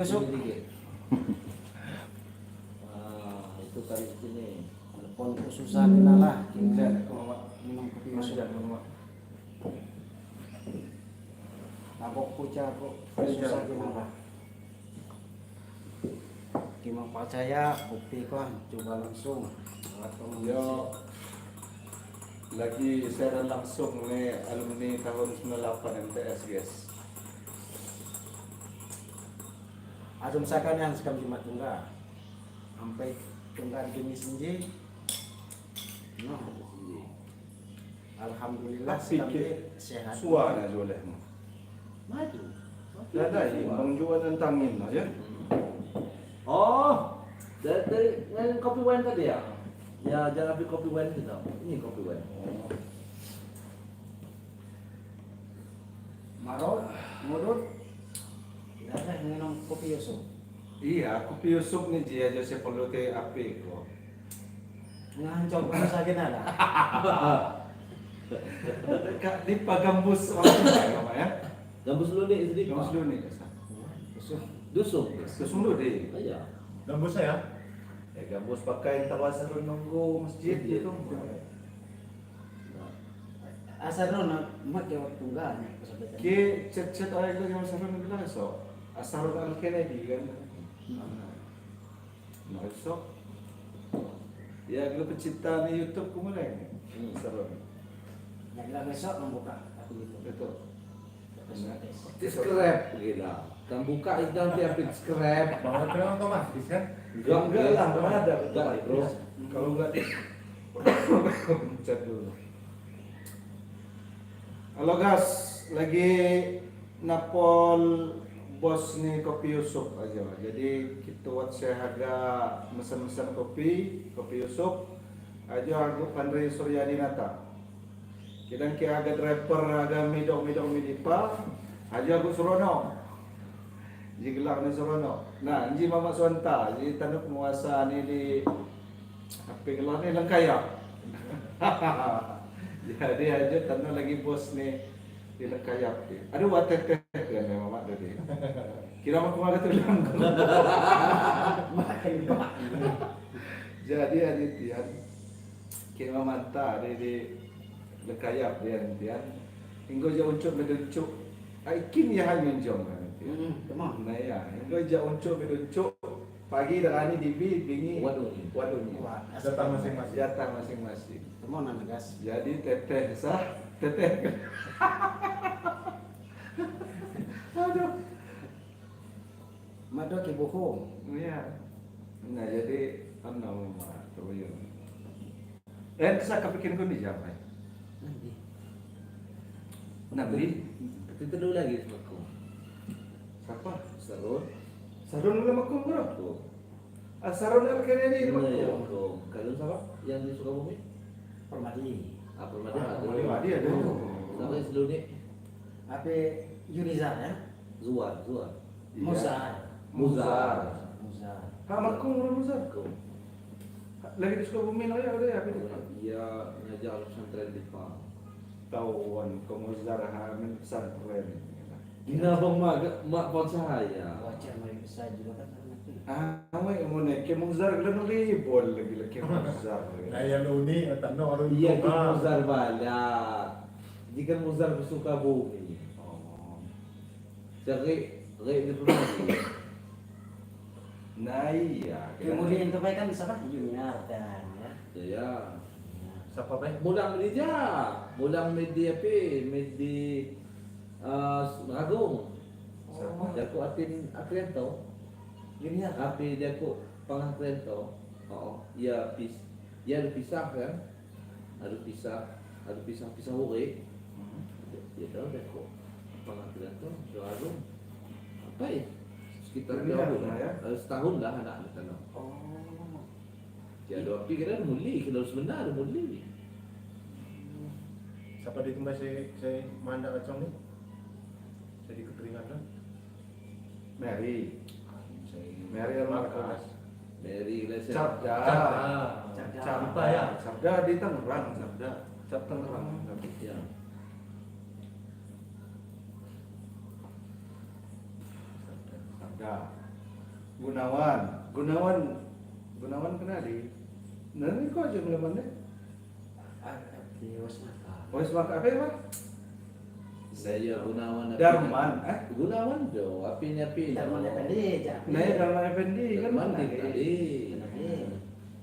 Masuk dikit. Itu kali sini. Telepon susah dinalah. Kita minum kopi masuk. Mabok puja kok susah dinalah. Gimana percaya bukti kan coba langsung. Yo lagi siaran langsung nih alumni tahun 98 MTS guys. Adum sakan yang sekam Jumat tunggal. Sampai tunggal gini senji. No. Alhamdulillah sampai sehat. Suara boleh. Maju. Ada ini Bang Juan tentangin lah ya. Oh, dari kopi wine tadi ya? Ya jangan ambil kopi wine gitu. Ini kopi wine. Marot, murut. Tidak ada minum kopi Yusuf. Iya, kopi Yusuf nih dia aja saya perlu ke api kok. Ngancam kamu sakit ada. Di Pagambus waktu apa ya? Gambus dulu nih, sedikit. Gambus dulu nih kasar. Yusuf. Dusuk. Terus dulu deh. Iya. Gambus saya? Gambus pakai tawasan nunggu masjid itu. Asal nona mak jawab tunggal. Ki chat-chat aja yang sarung bilang so. Asal Al Kennedy kan. Nah, so. Ya kalau pecinta di YouTube kumulai. Sarung. Yang besok membuka aku itu. Betul. Scrap gila. Dan buka itu nanti ambil scrap. Bawa kerang otomatis kan? Enggak lah, enggak ada. Enggak, bro. Kalau enggak chat dulu. Halo guys, lagi napol bos nih kopi Yusuf aja. Jadi kita buat saya harga mesen-mesen kopi Yusuf aja harga Pandri Suryadi Nata. Kita kira agak driver agak midong midipa aja aku Surono. Jadi gelak ni Surono. Nah, ini Mama Suanta, jadi tanda penguasa ni di apa gelak ni Langkaya. Jadi aja tanda lagi bos ni di Langkaya. Aduh watet kan Mama tadi. Kira mau kemana tulang. Jadi ada tian kira manta di lekayap dia hingga jauh uncuk meduncuk aikin ya hanya jom Teman. nah ya hingga jauh uncuk meduncuk pagi dah ni dibi bingi waduhnya Datang masing-masing. jatah masing-masing Teman nana gas. jadi teteh sah teteh aduh Mado ke bohong. ya nah jadi apa nama tu yo saya kepikiran kau ni siapa Nanti. Nabi Itu dulu lagi sama aku. siapa Sarun. Sarun ulah makum bro Tuh. Sarun al Kennedy Ini ya, makum Bro. Kalian siapa? Yang di Sukabumi? Permadi. Apa Madi? Madi ada Sama yang sebelum ini? Apa Yuriza ya? Zuar. Muzar. Muzar. Muzar. Ha makum bro Muzar Aku. lagi di Sukabumi lah ya udah ya Dia ngajar pesantren di Pang. Tawan ke Muzar ha min pesantren Gila bang mak pon saya. Wajar mereka bisa juga kan nanti. Amai mau naik ke Muzar kalau nuli bol lagi ke Muzar Ayah Luni, tanah orang Iya itu. ke Muzar banyak. Jika Muzar ke Sukabumi. oh Jadi di Permadi. nah iya Kemudian itu baik kan siapa? Junior dan ya. Ya. Siapa baik? Mulang media apa? Media Agung. Dia ko atin to. Junior. Api dia ko pangakren to. Oo. Ya ada pisah kan? Ada pisah huri. Ya tahu dia ko pangakren to. Do Agung. Apa ya? Sekitar Lebih tahun lah, ya? setahun lah anak kita no. Oh. Ya do api kira muli, kalau sebenarnya muli. Siapa di tempat saya mandak kacang ni? Saya di kekeringan kan? Mary Saya Almarhum Dari Lesen. Sabda Sabda ya? Sabda di Tangerang Sabda Tangerang Ya. Sabda Gunawan kenali. Nanti kau aja melawan deh. Di Wasmaka. Wes maka apa ya? Saya Gunawan Darman, Gunawan do, apinya pilih. Darman Effendi, Nah, ya Darman Effendi kan Darman mana? tadi. Effendi.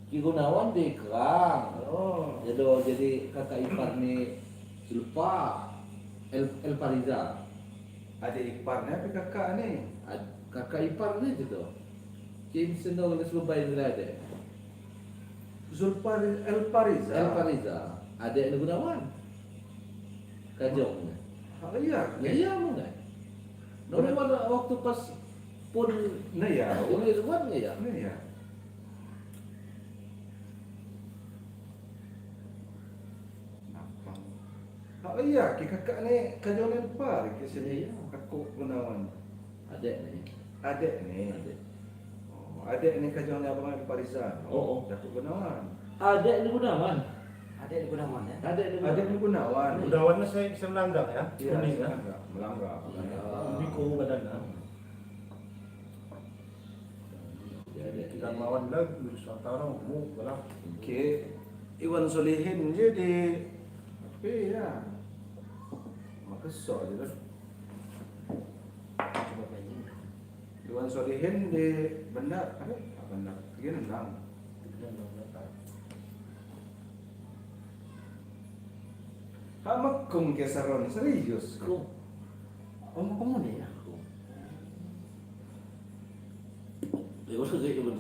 Ki Gunawan di Kerang. Oh, Jadi kakak ipar nih Zulfa El Pariza. ada iparnya apa kakak nih? Kakak ipar nih gitu. Kim Sendo oleh Subay ada. Zulfar El Pariza. El Pariza. Ada yang Gunawan. Kajong. Oh iya. Ya iya mana? Nomor mana waktu pas pun Nah ya. oleh Ruan ya. Nah ya. Nampang. Oh iya, kakak nih kajolan par ke sini. Iya. Aku Gunawan. Ada nih. Adek nih. Ada. Oh, adek nih kajolan abang El Pariza. Oh. Datuk Gunawan. Ada yang Gunawan. Ada di Gunawan ya. Ada yang Adek nih Gunawan. Udawannya saya bisa melanggar ya. Iya, Kuning kan. melanggar. Biko badannya. Kita lawan lagi Nusantara mau kalah. Oke, Iwan Solihin je di apa ya? Maka sok je lah. Coba pengen. Iwan Solihin di Benar, apa? Benar, gini nang. Hama kung kesaron serius. Kung. Oh, mau kamu deh ya.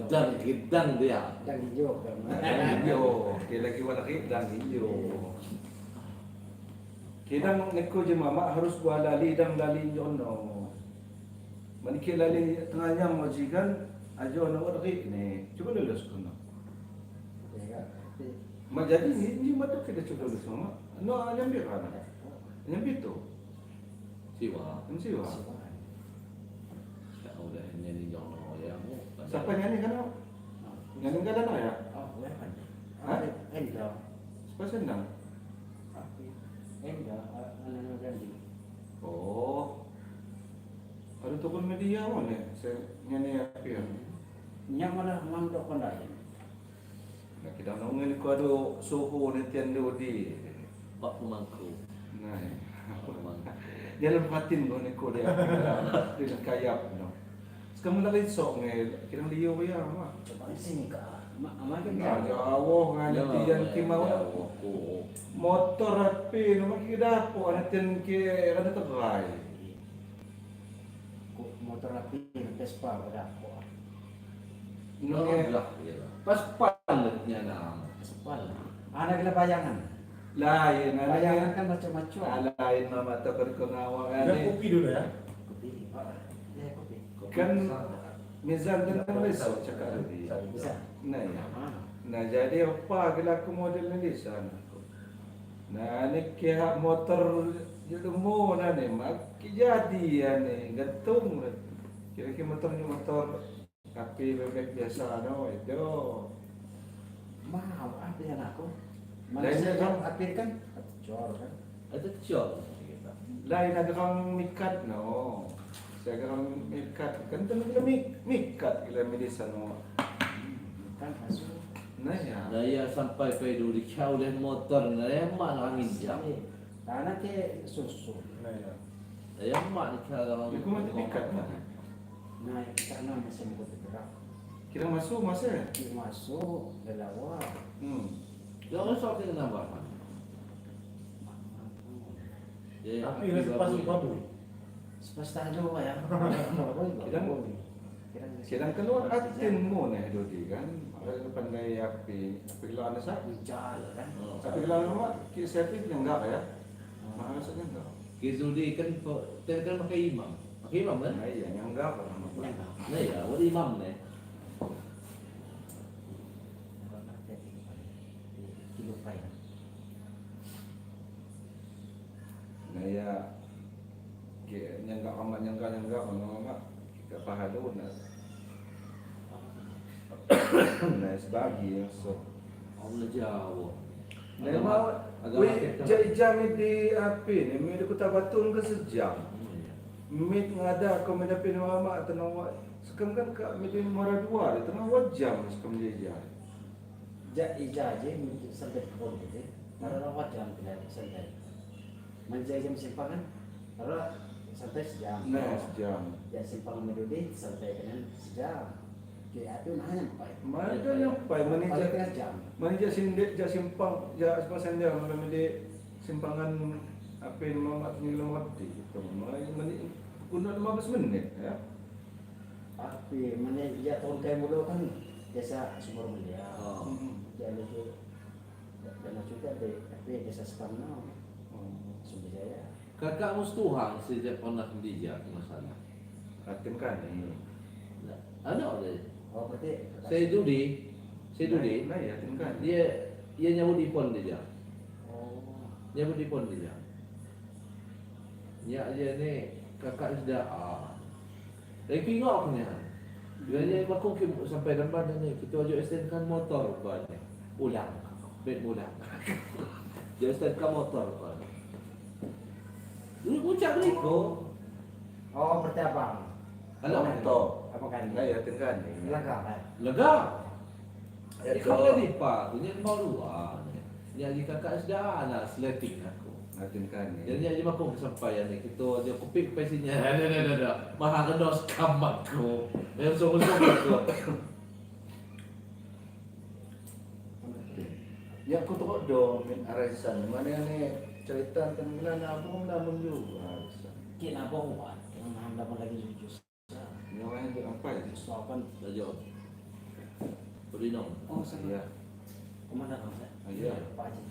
Dan gedang dia. Dan hijau kan. Hijau, kaya lagi wala dan hijau. Kidang neko je mama harus buat lali dan lali jono. Maniki lali tengahnya majikan ajo na wala ni. Coba lulus ko na. Ya. Jadi ni matok kita coba lulus mama. No, nyambi ka na. Nyambi to. Siwa. Ano siya? Ya udah nyanyi jono ya. Siapa nyanyi kan? Nyanyi ka na ya? Oh, bukan. Hah? Endo. Siapa senang? Endo, anak Randy. Oh. Ada tukun media mo ni. Saya nyanyi apa ya? Yang mana mandok kondai. Nah, kita nunggu ko ado suhu ni tiando di. Pak Pemangku. Nah. Pak Pemangku. Dalam fatin ko ni ko dia. Dia kayap no. Sekarang lagi sok ni. Kirang liyo ya ma. Coba sini ka. Makin Nah, jauh kan tiyan ki mau. Motor api no makidapo anatin ki kada tagay. Motor api Vespa pada aku. No Lah, pas paletnya na. Sepal. Anak kita bayangan. lain Bayangan ana kan macam-macam. lain mama to ko ngawa Dan ani. kopi dulu ya. Kopi. Ya kopi. Kan mizan dan reso cakap tadi. Bisa. Nah ya. Ah. Nah jadi apa gila aku model ni sana. Nah ni kaya motor jadi mo na ni mak jadi ya ni gantung. Kira-kira motor tapi bebek biasa no itu. Mahal apa ya aku? Lainnya kan? Api kan cor kan. Ada col kita. Lain ada kang mikat no. Saya kang mikat kan tu gila mikat gila medisa no. Kan masuk. Nah ya. Daya sampai pedu di kau dan motor na ya mana angin jam. Karena ke susu. Nah ya. Daya mak di kau. Iku mati mikat na. Nah, karena mesin itu bergerak. Kira masuk masa. Dia masuk lelawar. Jangan sok kita nambah. Tapi nggak pas babu. Semesta dulu ya. Kira keluar atin mo na dodi kan. Ada pandai api. Api lang na sa. Hujan kan. Api lang naman. Kira sepi enggak ya. Mahal sa enggak. Kizudi kan kan pakai imam. Pakai imam kan? Nah iya yang enggak kan. Nah ya, wala imam nih. Nah ya. Kira nyangga kama mak. Kita pahalo na. Nah sebagi yang so. Allah Jawa. Nah mau jam di api ni may ko tabatun ka sa jam. Mit nga da ko may napinamama at nang Sekarang kan kat Medan Mara 2 di tengah wajam sekarang jejak. Ija aja sampai ke bawah gitu. Karena wajah tidak santai. Manja jam simpangan, kalau santai sejam. Nah, sejam. Ya simpangan Medudi sampai dengan sejam. Kayak itu hanya sampai. Mana yang pai Paling manija kena jam. manija sindik jak simpang jak sepasan dia malam di simpangan apa yang mamat ni lemati gitu. Mani guna 15 menit ya. Tapi mana dia tahun kayak mulu kan biasa sumber mulia. Oh. Jadi itu dan juga deh, tapi desa Sekarno, Sumber Jaya. Kakak mustuhang sejak pernah dijak masalah. Hatim kan ni. Ada deh. Oh berarti Saya Dudi, Nah, ya hatim kan. dia nyabut di pon dia. Oh, Nyabut di pon dia. Ya dia ni kakak sudah Tapi pingok punya. Dia makung sampai lembar ni kita aja extendkan motor banyak. Ulang. Bet ulang. Dia extendkan motor kan. Dulu puncak ni ko. oh berarti apa? Alam Motor. Apa kan? Nah, ya hatim kan ni. Lega kan? Lega. Ya, Jadi kau ni pa, punya baru Ni aji kakak sudah lah sleting aku. Hatim kan ni. Jadi aja makung kesampaian ni kita aja kupik pesinya. Dah. Mahal kedos kamak ko. Yang sungguh-sungguh ko. Ya aku tengok do min arisan mana yang ni cerita tentang mana aku namun juga arisan. Kena bawa, kena nambah lagi jujur. Yang lain tu apa ya? Soapan. Dah jawab. Berinong. Oh saya. Ya. Kemana kamu? Ya. Pak Haji.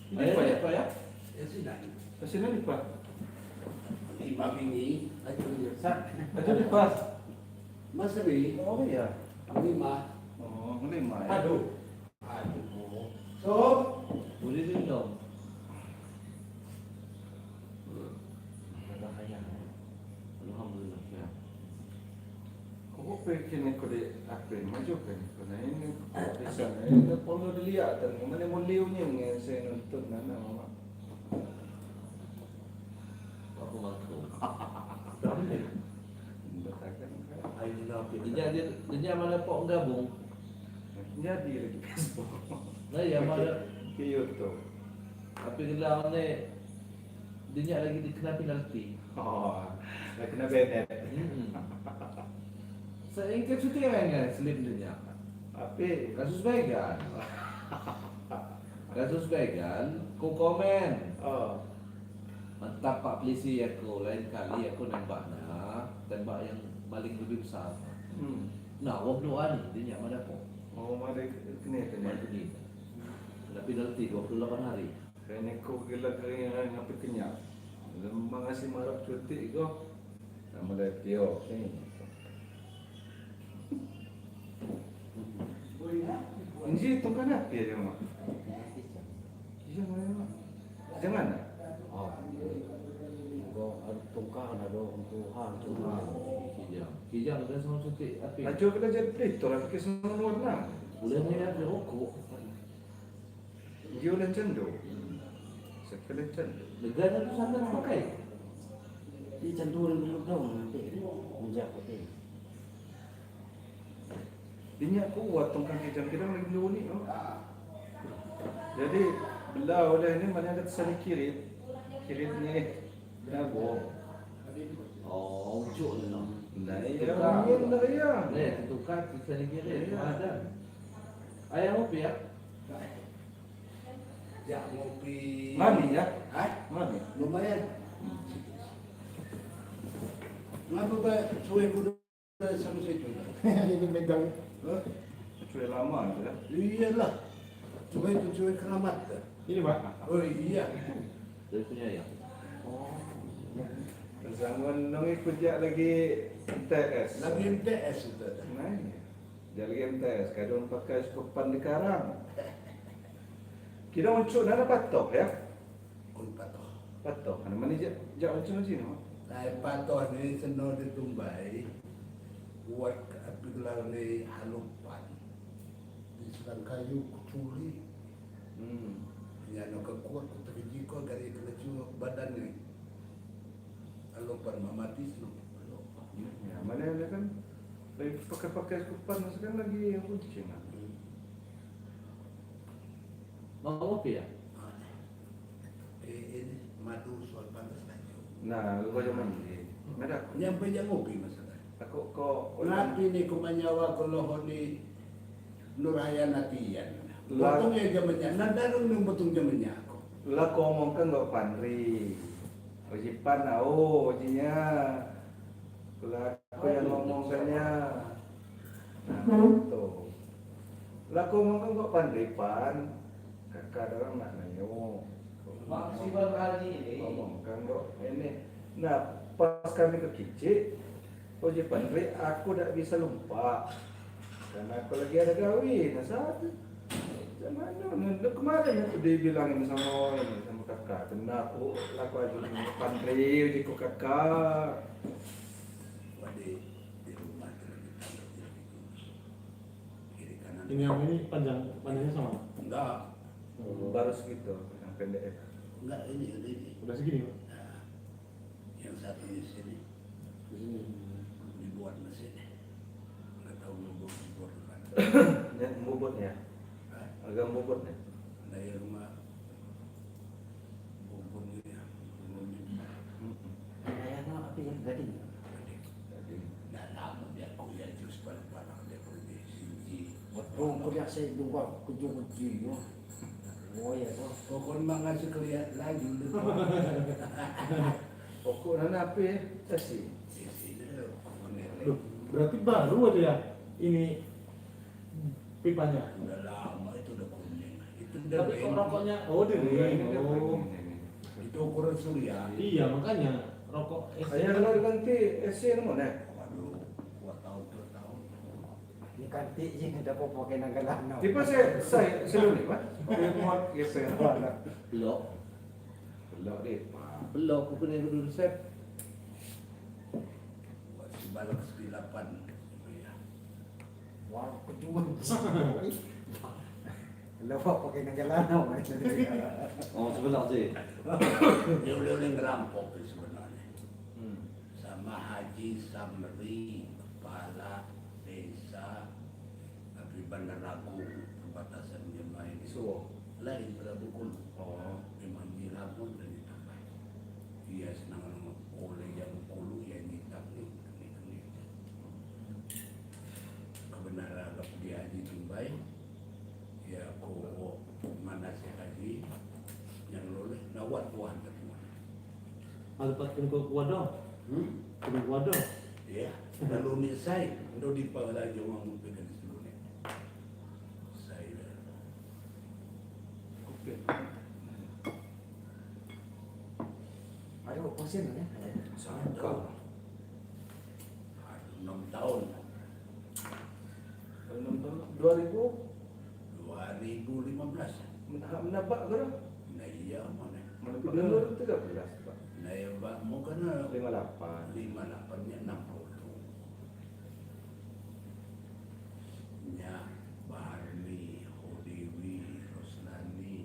Ini apa ya? Apa ya? Ya sudah. Pasal ni pak. 5 ini aja Sat. Ada di pas. Mas Ri, Oh ya. 5. Oh, 5 ya. Aduh. Aduh. So, Boleh berinong. Bahaya. Alhamdulillah. Ya. Kau fikir ni kau di apa maju kan? Kau ini arisan ini perlu dilihat dan mana muliunya ni saya nonton mana mama. Aku makro. Betul ayo nak Dia mana pok gabung. Jadi lagi Facebook. Nah ya mana Ke YouTube. tapi gelang ni dia lagi dikena penalti. Oh, nak kena banned. Saya ingin syuting kan slip dia. Tapi Kasus begal. Kasus begal, ku komen. oh, Mantap Pak Polisi aku, lain kali aku nembaknya, tembak yang paling lebih besar. Nah, wong doa ni, dia mana kok? oh mana kena Tembak kena. ni. Ada penalti 28 hari. Kena kau gila keringan apa kenyak. Lembang ngasih marah cuti kau. Nama dia Tio. Ini tu kan apa dia mak? Jangan. Jangan. Oh. Kau ada tungkang ada untuk hang cuma. Kijang ada sama cuti api. Laju kita jadi pelito lah fikir semua warna. Boleh ni ada rokok. Dia ulen cendu. Sekali cendu. Negara tu sana pakai. Di cenduran dulu dong nanti menjak putih. Dinyak kuat tongkang kijang kita lagi dulu ni. Oh. Jadi belau dah ini mana ada sari kirit. Kirit ni dago. Oh, ujuk ni. Nah, ya, mungkin dah ya. Ni tukar kita ni kira ada. Ayam apa ya? ya ngopi. Mami ya. Hah? Mami. Lumayan. Ngapa ba suwe kudu sama situ? Ini megang. Sudah lama tu dah. Iyalah. Suwe itu suwe keramat. Ini pak. Oh iya. Dari punya ya. Oh. Zaman nong ikut jak lagi MTS. Lagi MTS itu. Nah, dia lagi MTS. Kadang pakai skupan di karang. Kita uncuk nana patok ya. Oi patoh. Patok. Mana mana jak uncuk sini. Nah, patoh ni seno ditumbai. Buat api gelar ni halupan. Di serang kayu kutuli. Ya no kekuat ku terjiko dari kelecu badan ni. halupan mati no. Ya, mana ada kan lagi pakai kupan sekarang lagi yang kucing. Mau kopi ya? Ini madu soal panas lagi. Nah, lu baca mandi. Mana? Nyampe yang ngopi masalah. Aku kok Nanti ni kumanyawa ko lohon ni Nuraya Natian. Lah- Potong ya zamannya, nadarong nung potong zamannya ako. lah kau ngomong kan nggak pandri. Ojipan oh ojinya. Lah aku yang ngomongkannya. Nah, itu. Lah kau ngomong kan nggak pandri pan. Kakak orang nak nanyo. Maksimal kali ini. Ngomong kan kok ini. Nah, pas kami ke Kicik, Oji Pandri, aku tidak bisa lupa karena aku lagi ada gawe. Nah saat mana? Kemarin aku dibilangin sama ini sama kakak, kena aku aja dengan Pandri, Oji ku kakak. Wadi di rumah terlebih kiri kanan. Ini yang ini panjangnya sama. Enggak, Baru segitu, yang pendek. enggak ini. Udah segini Pak. Nah, yang satu di sini Di sini. dibuat mesin. Enggak tahu dibuat di mana. Yang bobotnya, Hah? agak bobotnya. Nah, yang rumah bumbun ini ya, bumbun ini. Kayak apa yang gading? Jadi, Nah, lama dia kuliah jus pada dia pergi sini. Betul, kuliah saya dua kuju-kuju. Oh ya toh. Pokoknya ngasih kelihatan lagi dulu. pokoknya apa ya? Sesi. Di sini menelek. Loh, berarti baru ada ya ini pipanya. Udah lama itu udah kuning. Itu udah Tapi kok beng. rokoknya oh Ini dingin. dia Oh. begini. Itu ukuran surya. Iya, makanya rokok Saya kalau diganti SC mana? Waduh, 2 tahun 3 tahun. Ini kanti yang ada kau pakai nanggalan. Tipe saya selalu nih, Pak. Dia muat geser. Belok. Belok deh. Belok, aku kena dulu resep. Buat si balak 98. Ya. Wah, kuju-kuju. Lepas pakai nanggalan. Oh, sebelah sih. Dia udah ngerampok sebenarnya. Hmm. Sama Haji Samri, kepala desa tapi Bandar Lagu, perbatasan Jemaah ini. Suwo. Lain pada pukul. Oh, memang Lampung dan ditambah. Dia senang oleh yang kulu yang hitam ni. Kebenaran agak dia Haji Tumbai. Ya aku mana si Haji yang loleh nawat tuan terima. Alpat kena kuat dong. Kena kuat dong. Ya, lalu ni saya ndo di pala jomang pegang sebelumnya. Saya Oke. Ayo, pusing ya. Sangka. 6 tahun. 2000 2015. menabak ke dah? Nah iya mana? Menabak 2013, Pak. Nah ya Pak, mau kena 58. 58-nya 60. Nya Barni, Hodewi, Roslani,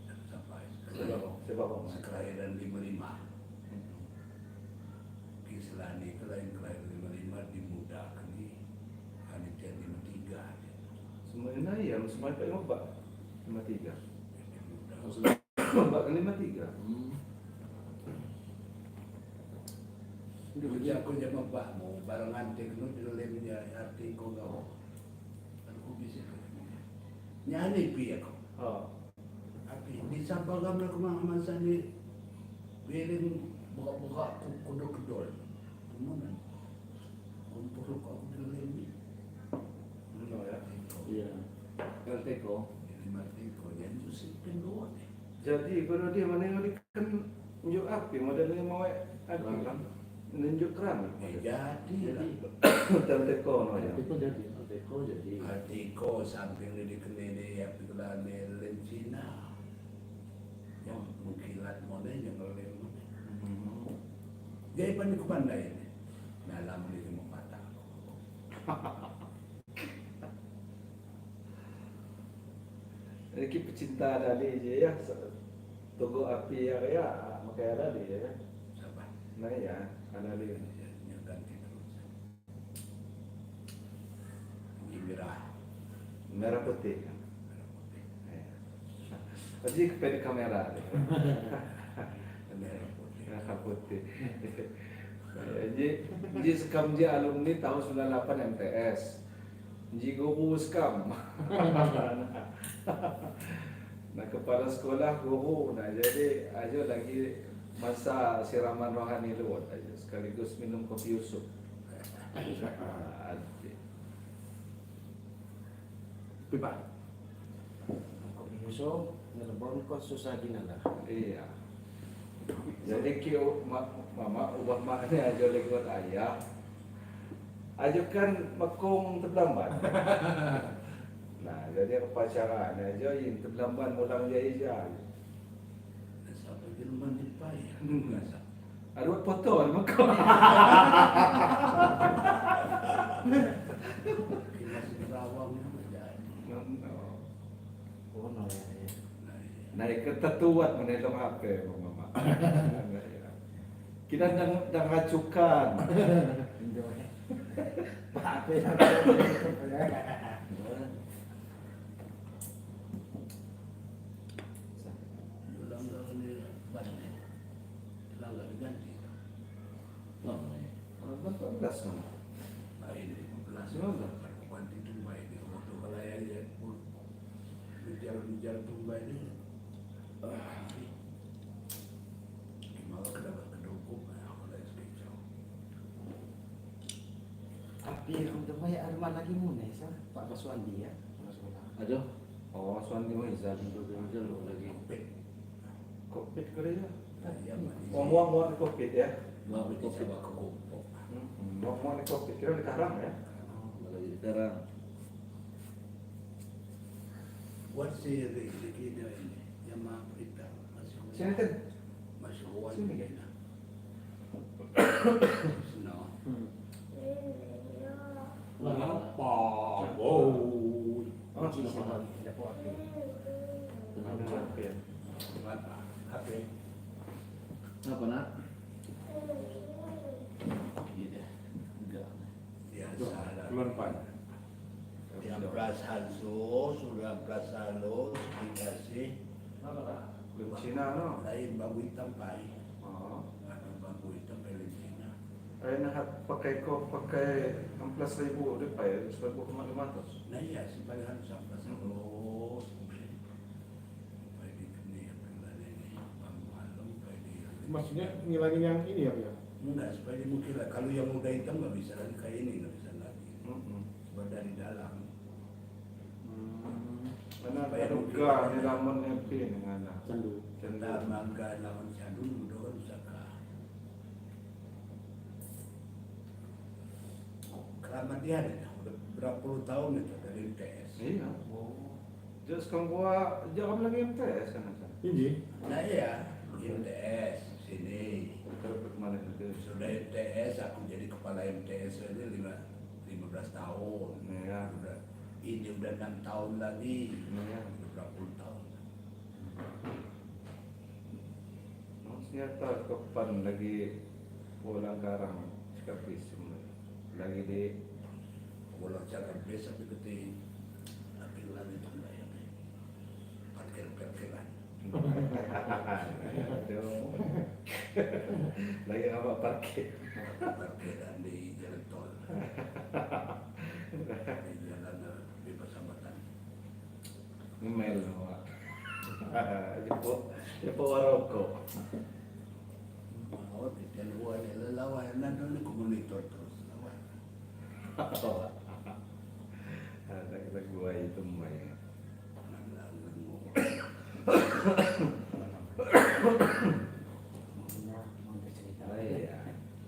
dan sampai Sebab apa? kelahiran 55. Kislani kelahiran 55 dimudahkan ni panitia 53. Semuanya ya, semuanya Pak Mbak 53. Dimudahkan. Mbak kan 53. Dulu aku jam mbak mau barang antik nu dilemnya arti ko gaw. Aku bisa nyanyi pi ako. Oh. Api di sampal gambar kumahaman sani birin buka-buka kudo-kudol. Kemudian untuk aku dilemi. No ya. Iya. Teko. Ini mati ko yan Joseph Pendua. Jadi kalau dia mana yang kan nunjuk api, modelnya mau api kan? Nunjuk keramik. Jadi Dan teko no ya. Teko jadi. Teko jadi. hati ko samping ni dikenini api kelane lencina. Yang mengkilat mo na yang lem mo na. Gaya pa ni kumanda yun. Nalam ni mo mata ko. Ini pecinta tadi je ya. Tunggu api ya makanya tadi ya. Sabat. Nah ya. Ada lagi. Yang ganti terus. Ini merah. Merah putih. Merah putih. Aji pede kamera. Merah putih. Merah putih. Ji skam ji alumni tahun 98 MTS. Ji guru skam. Nah kepala sekolah guru. Nah jadi aja lagi masa siraman rohani luar aja sekaligus minum kopi Yusuf. Pipa. Kopi Yusuf, ngelebon kok susah gini lah. Iya. Jadi kio mama ubah maknya aja lagi buat ayah. Ajukan makung terlambat. Nah jadi kepacaran aja yang terlambat mulang jaya jaya. Sampai di rumah dipayah. Biasa. Ada buat foto ada makung. Kita seberawang aja. Oh no ya. Naik ke tetuat menelong HP mama. Kita đang ngacukan. Indo ya. Pak apa yang Ulang tahun ini banyak. Ulang nggak diganti. Oh, Berapa belas mana? Nah ini 15. Berapa? Kuanti tumbai ini. Waktu kalau yang bicara tumbai ini. Gimana kenapa kedukung? Aku lagi sekejap. Tapi untuk bayar arman lagi muna sa Pak Baswandi ya. Aduh, Oh, Suandi Mohizal. udah lu lagi. Kokpit ko rin. Iya, Muang di kokpit ya. Mau Kopi kopi coba ke kumpul. Muang di kokpit. Kira di karang ya. lagi sekarang. What's the ini yang maaf kita masih Sini kan. masih kuat Sini. ini. No. Kenapa? Wow. Oh, Cici sama. ada po api. Kenapa? Kenapa? HP. Apa nak? Iya, enggak. Biasa lah. Keluar pan. Yang prasalso, sudah prasalso dikasih Belum Cina no. lain bagu hitam pai. Oh. Atau bagu hitam Palestina. Ay nahat pakai 16,000 udah pa ya, 1,500. Nah iya, si paling sa prasalso. Pwede kini apa yang ini pangmalam pwede. Maksudnya ngilangin yang ini ya, ya? Enggak, supaya mungkin lah. Kalau yang muda hitam nggak bisa lagi kayak ini, nggak bisa lagi. Sebab dari dalam. Mana ada duga ni laman yang pin dengan anak. Candu. Tentang mangga lawan Candun, muda kan bisa kah. Keramat dia ada, udah berapa puluh tahun itu dari MTS. Iya. Just kang gua jangan lagi MTS kan aja. Ini. Nah iya, MTS sini. Terus kemana itu? Sudah MTS, aku jadi kepala MTS aja 15 tahun. Iya. Udah, ini udah 6 tahun lagi. Iya. Udah berapa puluh tahun. Ternyata kapan lagi pulang karang kapis lagi di Kalau cara biasa begitu, tapi lagi itu enggak ya. Parkir-parkiran. Aduh. Lagi apa parkir? Parkiran di jalan tol. Di jalan bebas hambatan. Email Pak. Jepo waroko. Mau di luar lawan nanti komonitor terus lawan. Ada kita gua itu main. Mau bercerita. Iya.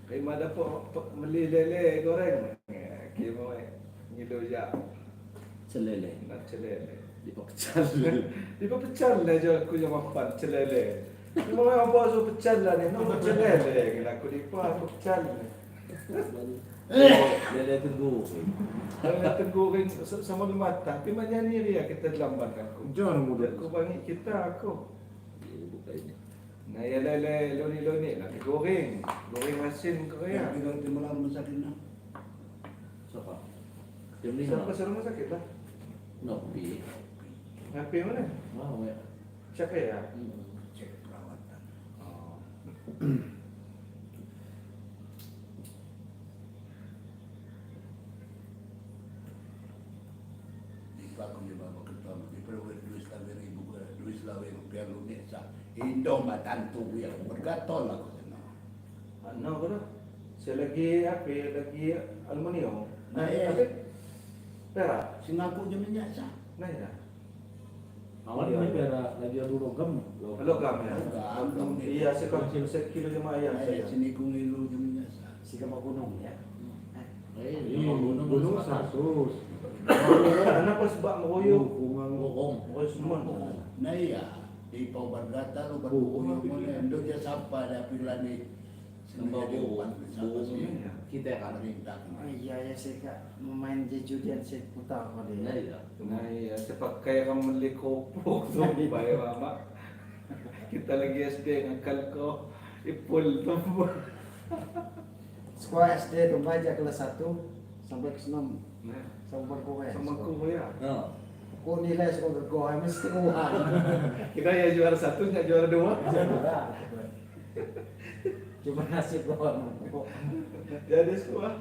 Kayak mana po beli lele goreng. Kayak mau ngilu ya. Celele. Nak celele. Di pecel. Di pa pecel na jo aku yang mapan celele. Di mo yang apa so pecel lah ni, no celele. Gila aku di pa pecel. Lele tunggu. Kalau nak tegurin sama mata, tapi manyanyi dia kita lambat aku. Jangan mudah. Aku bangi kita aku. Iya, buka ini. Nah ya lele loni lagi goreng asin Ya, Korea. tinggal timur rumah sakit nah. Siapa? Jam Siapa 5. rumah sakit lah? Nopi. Ngapain mana? Mau ya. Siapa ya? Cek perawatan. Oh. Di Paku di bawah ketemu di perwira duit lawe rupiah lu biasa. Indo matantu yang bergaton aku sana. Ano ko na? Saya lagi aluminium. Nah, iya. Perak. Singaku je menyasa. Nah ya. Awal ini biar lagi adu logam. Logam ya. Logam. Iya, sekilo jemaah ayam Saya saya. sini kungilu je menyasa. Si Kama Gunung ya. Ini gunung kasus. Anak pas bak meroyo. Bohong. Meroyo semua. Nah iya, di Pau Bargata lu berbukunya boleh. Ndo dia sampai ada pilihan ni. Nambah bohong. Bohong. Kita yang ada. Oh iya ya saya kak main jejudian saya putar pada Nah ya. ya. Nah iya, sepak kayak kamu beli kopok tuh bayar mama. Kita lagi SD ngakal ko ipul tuh. Sekolah SD remaja kelas 1 sampai ke 6 Nah, sampai Korea. sama ku ya. No. Kau nilai sekolah Korea mesti kuat. Kita ya juara 1 nggak juara 2. Cuma nasib doang. Jadi sekolah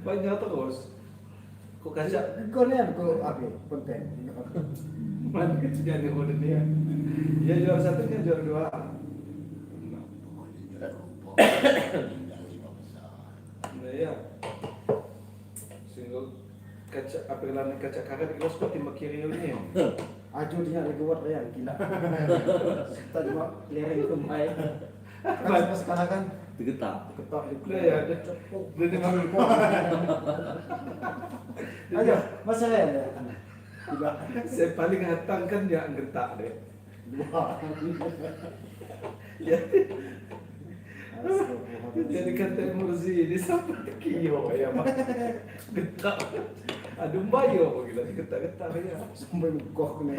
banyak terus. Ku kaca Kau lihat kau apa konten. mana kejadian udah dia. Ya juara 1 kan juara 2. Pokoknya jual rumput. Tinggal 5 besar. Nah ya. Single kaca apa yang kaca kakak di kelas kok timbak kiri ini. Aju dia lagi buat ya gila. Kita cuma clearing itu baik. Kan pas kalah kan Digetak. ketok di Nah ya ada. Jadi Ayo, masa ya. Tiba saya paling hatang kan ya ngetak deh. dua. Ya. Jadi kata Murzi ini sampai kio ya mah. Getak. Aduh bayo gila getak-getak ya. Sampai kok nih.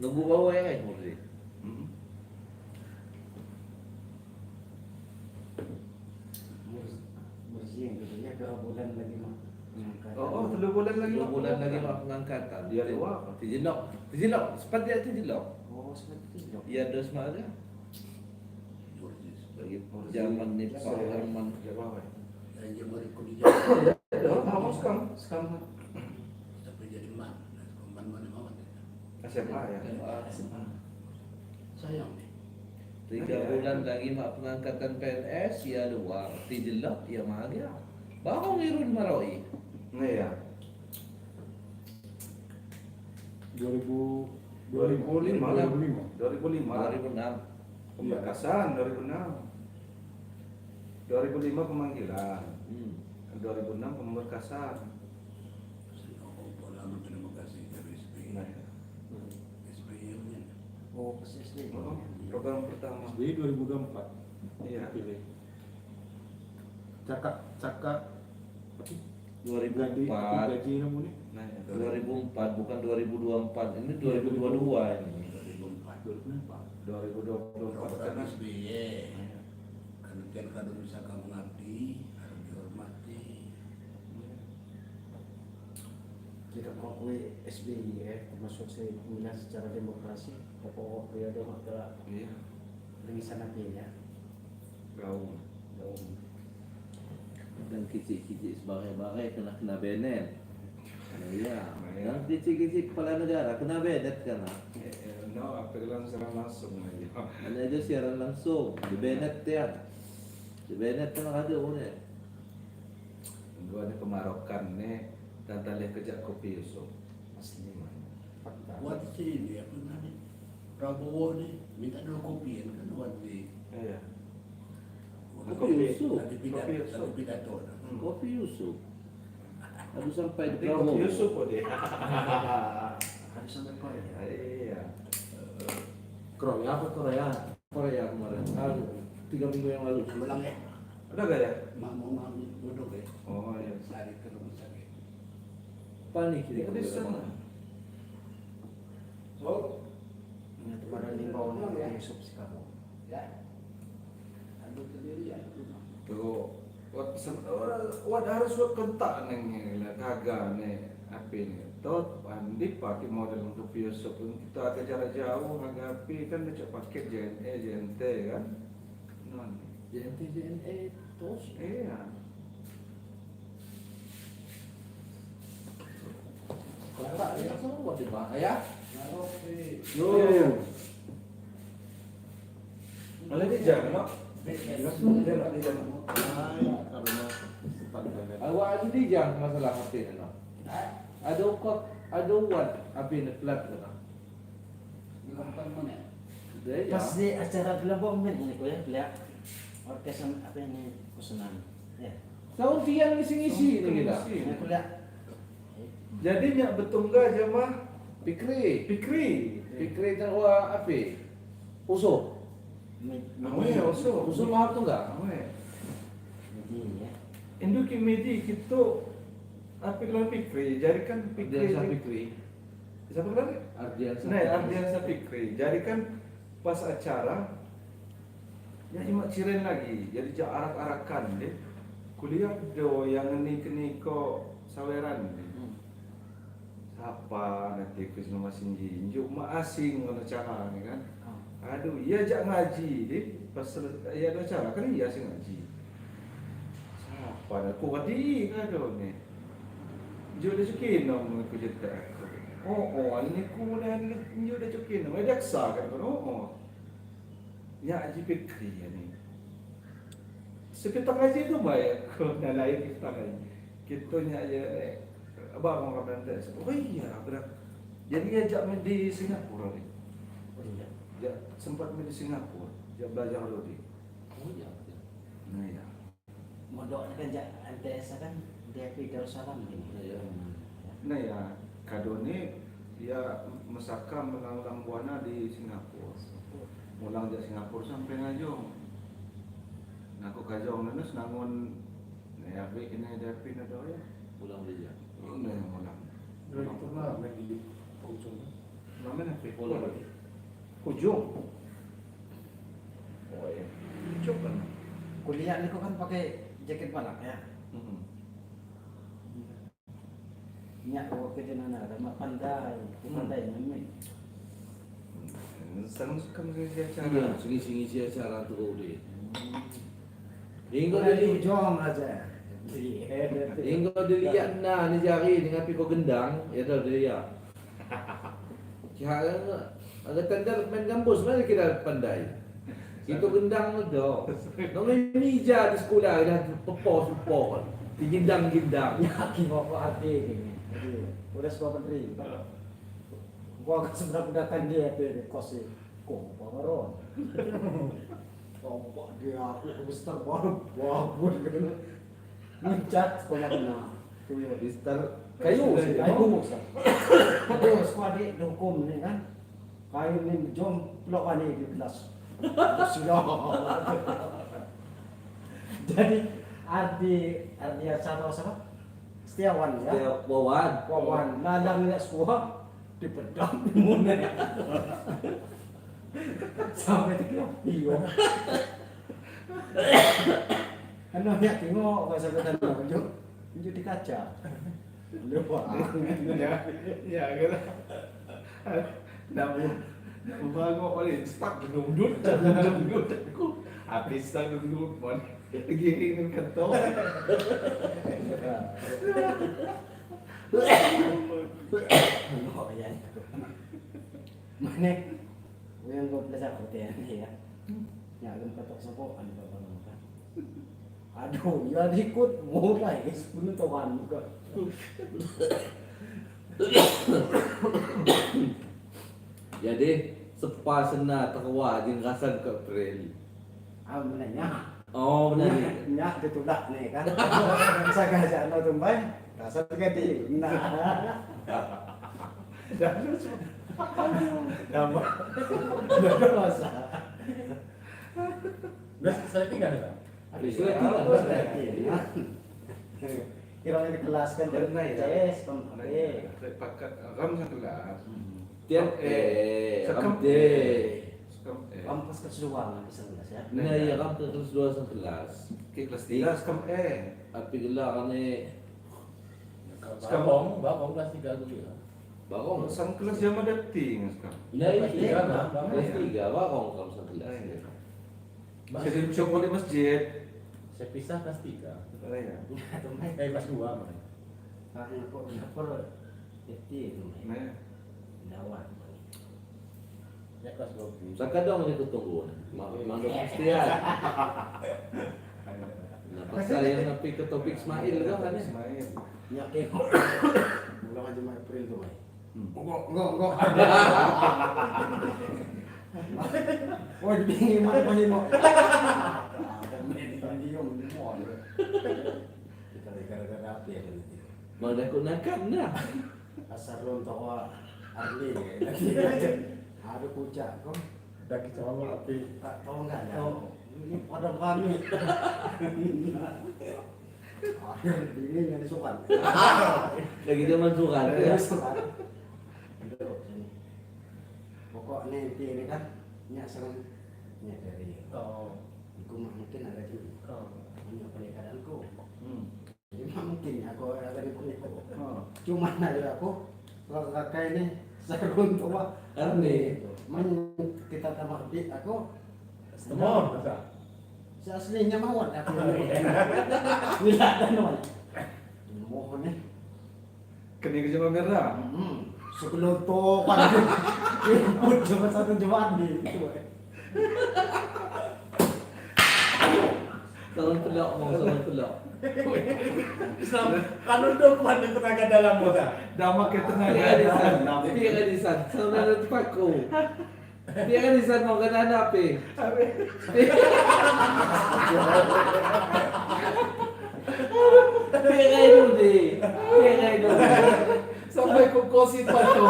Nunggu bawa ya Murzi. Bersih gitu ya berapa bulan lagi mah. Oh, 3 bulan lagi. 2 bulan lagi mak pengangkatan. Dia luar. Tijilok. Cepat dia tijilok. Oh, seperti itu. Iya dos maga. Lagi zaman ni Pak Herman. Ya bawa. Yang jemur ikut di jalan. Ya, mau sekarang. Tapi jadi man. Man mau. SMA ya. Sayang nih. 3 bulan lagi mak pengangkatan PNS ya luar. Tijilok ya maga. Baru ngirun maroi. Nah ya. 2005. 2005. 2006. Pemberkasan 2006. 2005 pemanggilan. 2006 pemberkasan. Pola terima kasih dari SPI. Nah, ya. SPI nya. Oh, pas SD. Oh, program pertama. Jadi 2024 Iya. pilih. Cakak apa? 2004. Gaji kamu nih? Nah, ya. 2004 bukan 2024. Ini 2022 ini. 2004. 2024 Program karena SBY. Karena tiap kali bisa kamu mengabdi, harus dihormati. Kita mengakui SBY ya, termasuk saya pemilihan secara demokrasi. Pokok periode maka iya, lebih sana ya. gaung. Daun. Dan kicik-kicik sebagai-bagai kena benet. Nah, iya. Dan kicik-kicik kepala negara kena benet kan. No, apa bilang serang langsung aja. Ada aja siaran langsung di benet ya. Di benet kan ada udah. Gua ada kemarokan nih, dan tali kerja kopi Yusuf. Asli mah. Fakta. Buat sini apa namanya? Prabowo nih minta dulu kopian kan buat di Iya. Kopi Yusuf. Tadi Kopi Yusuf. tadi pidato. Kopi Yusuf. Aduh sampai di Nanti Prabowo. kopi Yusuf kok dia. Harus sampai kau ya. Iya. Korea apa Korea? Korea kemarin. 3 minggu yang lalu. Pulang ya. Ada gak ya? Mau ngambil duduk ya. Oh iya. Sari ke rumah sakit. Panik Di kita sana. Oh, Ini tuh pada limbau nih Yusuf si kamu. Tuh, wat harus buat kontak neng lah kagak nih apa ini. Tot pandi pakai model untuk Yusuf kita agak jarak jauh agak api kan dia pakai JNE JNT kan. Non. JNE terus. Iya. Kakak ya semua di bawah ya. Yo. Malah dia jangan. Karena sepandainya. Awak ada di jang masalah apa ni no. Ada kok ada wat apa ni plat kana. Dia ya. Pas di acara Gelembong ini ko ya, lihat orkes apa ini kusenan. Ya. Tahun tiang ngisi-ngisi ni kita. Ini ko lihat. Jadi nyak betungga jamaah Pikri. Fikri. Kan wa apa? Usul. Awe oso. Usul mahal tu enggak? Awe. Jadi ya. Indo kimedi kita apa kalau Fikri, jadi kan Ardiansa Fikri. Pikri. Siapa lagi? Ardiansa. Nah, Ardiansa Fikri. Jadi kan pas acara ya cuma ciren lagi. Jadi jak arak-arakan deh. Kuliah do yang keni kok saweran deh. Siapa nanti kus nama sinji. Juk mak asing ngono cara ni kan. Aduh, iya jak ngaji deh. Pas ya ada acara kan iya sih ngaji. Siapa nak kuat di kado ni. Juk dah cukin nom ku jeta. Oh, ini ku dan juk dah cukin nom. Ada daksa kan kan. Oh. Ya aji Fikri ni. Sekitar ngaji tu baik. Ko dah lain kita ngaji. Kita nya ya abang orang Belanda. Oh iya, berat. Jadi ajak main di Singapura ni. Oh iya. Dia sempat main di Singapura. Dia belajar dulu di. Oh ya. Nah ya. Modok kan jak MTS kan dia di Darussalam gini. Ya. Nah ya, kado ni dia mesaka melanglang buana di Singapura. Mulang dari Singapura sampai Ngajong. Nah, aku kajong nanus nangun. Nah ya, ini ada pin ada ya. Pulang dia. Ini yang mulang. Itu lah lagi ujung. Namanya apa? Pulang lagi. Ujung. Oh ya. Ujung kan. Kuliah ni kau kan pakai jaket balak ya. Nyak kau kerja nana, ramah pandai, pandai nyamin. Senang suka mengisi Iya, acara. singisi acara tu kau dia. Hingga Hingga dia ujung aja. hingga dia lihat nah ni jari dengan piko gendang, ya tahu dia ya. Kira agak tanda main gambus mana kita pandai. Itu gendang tu. Nama meja di sekolah dah pepos. Digindang-gindang. Yakin bawa hati ni. Udah sebuah menteri. Gua akan sebenarnya gunakan dia tu kos ni. Kau baron. Kau dia aku besar baru wabun kena. Mencat kau nak kena. Tu ya. Mister kayu sih. Kayu besar. Ada sekolah di hukum ni kan. Kayu ni jom pelok ni di kelas. Sudah. Jadi Ardi siapa? Setiawan ya. Dia bawan. Wawan nadang nak sekolah di pedang muna. Sampai tu iyo. Ano ya tengok kau sampai tadi tunjuk di kaca. Lupa. Ya, kata. Namu bangun balik stuck duduk. Habis tak duduk pun. Lagi ingin ketok. Oh ya. Mana? Yang kau belajar hotel ni ya. Ya, agak ketok sampo anu kau kan. Aduh, ya ikut mulai sebelum tuan juga. Jadi sepa sena terwa jeung rasan ke April. Amnanya. Oh benar. Nyak ditulak nih kan. Bisa gajah no tumbai. Rasa gede. Nah. Nama. Ada masa. Udah saya tinggal ya. Sudah tinggal. Kira di kelas kan Benar ya. CS kan. Pakat ram satu kelas. Tiap Sekam D. Sekam Kampas kesuwangan bisa nggak ya? Nah, iya kan kelas 2 sampai kelas. kelas 3 sekam Tapi gelar ni Bakong kelas 3 dulu ya. bakong. sang kelas jam ada ting sekam. Nah, Kelas iya. 3 kan, bakong. Kelas 3 bakong kalau sampai kelas. Jadi coba di masjid. Saya pisah kelas 3. Iya. Kelas 2 mana? Karena kok dapur itu Nah, dawat. Ya kelas 20. Sakadong ni ketunggu. Mando Kristian. Nah, pasal yang napi ke topik Ismail kan kan. Ismail. Ya kek. Bulan aja April tuh, Mai. Enggak. Wah, bingung mana paling mau. Kita gara-gara apa ya kan itu? Mana aku nakam dah. Asar ron tawa Arli. Ada pucak kok. Dah kita ngomong api. Tak tahu enggak ada. Ini pada kami. Ada dingin yang disukan. Lagi zaman surat ya. Pokoknya ini kan nyasar dari Oh. aku mungkin ada di banyak pendidikanku. Jadi mungkin aku ada di pendidikan. Cuma aja aku kakak ini serun tua Arni. Kita tambah di aku Semua masa. aslinya mawar aku. Bila ada non. Mohon nih. Kening jam merah. Sebelum to kan input cuma satu jawab di itu. Tahun pelak mau tahun pelak. Kanun dokumen yang tenaga dalam masa. Dama ke tenaga. Dia kan di sana. Saudara tempatku. Dia kan di sana mau kena apa? Dia kan itu deh. Dia kan itu. Sampai ku kosi pa to.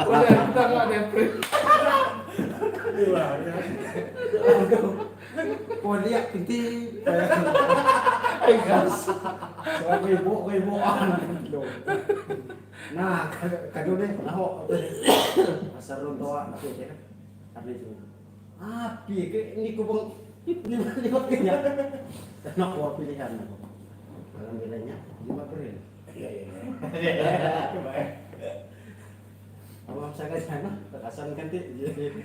Udah kita enggak ada print. Oh lihat pinti. Ay gas. Kau ibu Nah, kado deh, naho. Asar ron toa aku ya. Tapi itu. Api ke ini ku bang lima kenya. Karena aku pilihan aku. Alhamdulillahnya 5 April. Awam saya ke sana, tekasan kan ti. Jadi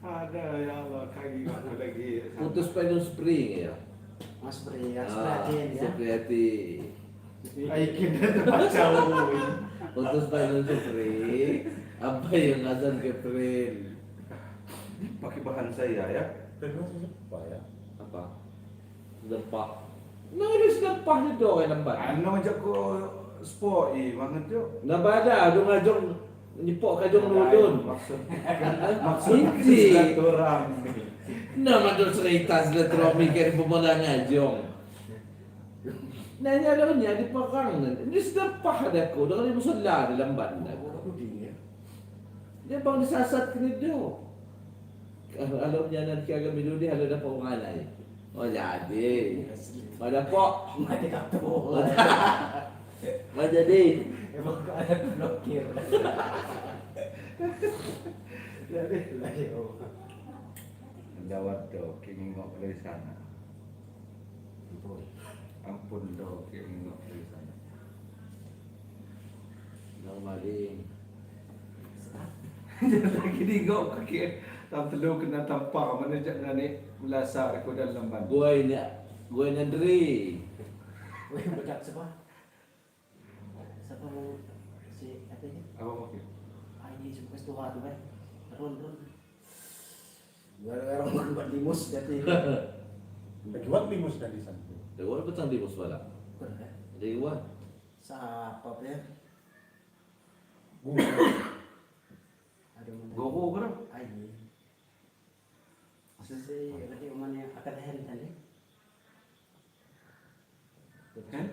Ada ya Allah kaki aku lagi. putus penyu spring ya. Mas Pri, ya, Ah, ya. seperti Ay kita baca putus penyu spring. Apa yang azan April? pakai bahan saya ya. Terus apa ya? Apa? Sedepah. Nah, ini sedepah ni do kan lambat. Ano aja ko spoi mangan jo. Nah, bada adu ngajong nyipok kajong nulun. Maksud Hindi. silaturahmi. Nah, madul cerita silaturahmi kan pemuda ngajong. Nanya lawannya di pakangan. Ini sedepah adaku dengan ibu musalla di lambat. Aku dingin. Dia bang disasat kini do. Alam niya nanti agak minum dia ada pengalai. Oh jadi. Pada pok. Mati kato. Mana jadi? Emang ada blokir. Jadi, oh. Jawab do kini ngok dari sana. Ampun. Ampun do kini ngok dari sana. Nang maling. Lagi di ngok kaki. Tam telu kena tampak mana jak ngani melasa aku dalam lamban. Gue ini Andri. Wih, budak siapa? Siapa mau si apa ini? Apa maksud? Ini suka setua tuh kan? Ron. Gara-gara mau buat limus jadi. Kejual limus dari sana. Dewa betang di bos bala. Dewa. Siapa ya? Ada mana? Goko kan? Ayi. Si tadi umane akan hen tadi. Hen?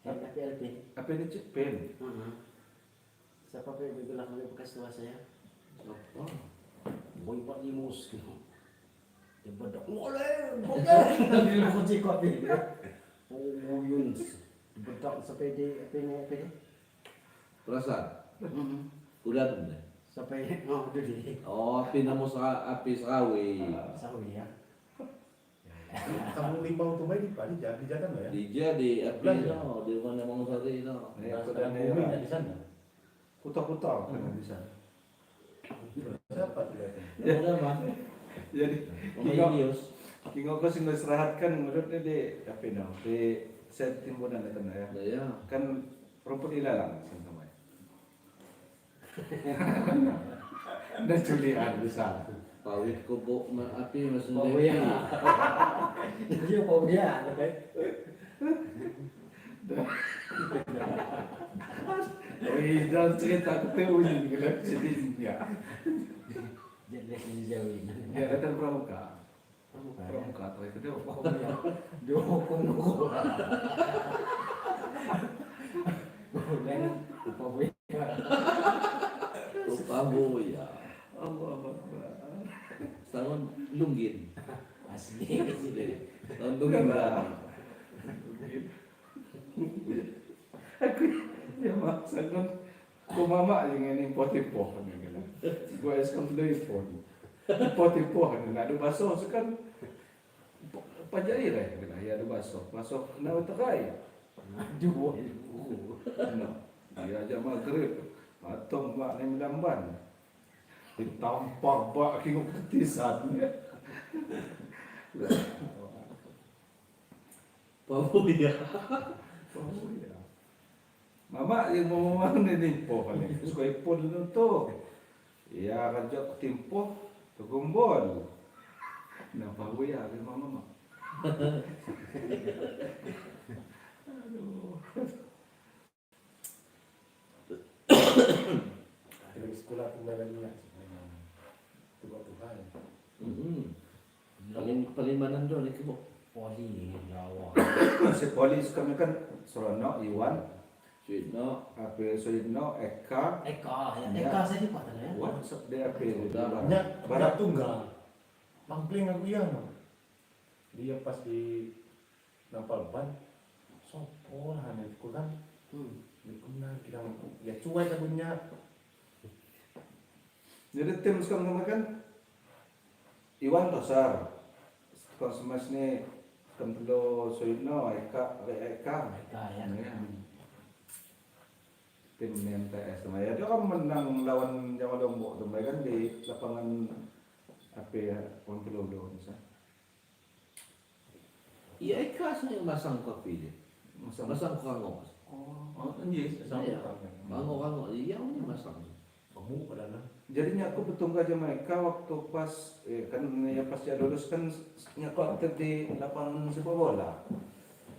LP. Apa ini cek pen? Siapa yang bilang oleh bekas tua saya? Apa? Boy Pak Limus gitu. Dia bedok boleh, dia kunci kopi. Oh, Yun. Bedok sepede, apa ini? Perasaan? Hmm. Udah tuh deh. Sampai oh udah di Oh, api namu api serawi. sawi ya. Kamu limau tuh di Bali jadi jalan ya? Dia di api Belanja. no, di mana mau sari no. Ya, Nah, sudah sekarang bumi di sana. kuta-kuta kan bisa. Siapa tuh ya? Ya udah mah. Jadi Pemain Dios. Kingo ko sing istirahatkan menurutnya di apa no di set timbunan itu ya. Nah ya, Kan rumput ilalang sama. Dan culian bisa. pawit ko po api mas Pawia. Dia pawia. Oi, dan cerita ketemu juga sedihnya. Jadi jauhin. Ya kata pramuka. Pramuka. Pramuka tuh itu dia Pawia. Dia hukum hukum. Bukan pawia. Tupaho ya. Allah. Tahun lunggin. Asli. Tahun lunggin berani. Aku ya maksa kan kumama yang ini potipo kan gitu. Gua es kan tuh iPhone. Potipo kan ada baso sekan pajair ya gitu. Ya ada baso. Baso na utakay. Aduh. No. Dia aja maghrib. Matong mak ni melamban. Ditampak bak kingok ketisan. Paho ya. Oh ya. Mama yang mau mana ni po kan ni. Suka ipon lu tu. Ya kerja timpo tu gombol. Nampak gue ya mama. Aduh. Dari sekolah tuh nggak ada Tuhan. Paling mana doon ikaw? Poli Jawa. Si polis kami kan Surono, Iwan, Sweet no. Ape Suyitno, Eka, Eka, ya. Eka saya di kota ya. Wan, dia Ape Banyak Barat tunggal. Pangkling aku iya no. Dia pas di nampal ban. Sopo lah nih kan. Dikenal kita ya cuek akunya. Jadi tim sekarang kami kan Iwan Tosar, kalau semas ni Kentelo Suyitno, Eka. Eka ya. Tim MTS ya dia kan menang lawan Jawa Lombok mereka kan di lapangan apa ya Pontilodo misalnya Iya, ika saya masang kopi dia. masa Masang kango. oh yes Iya. Kango, iya ini masang. Kamu pada nah. jadinya aku bertunggu aja mereka waktu pas kan ya pas dia lulus kan nyakot di lapangan sepak bola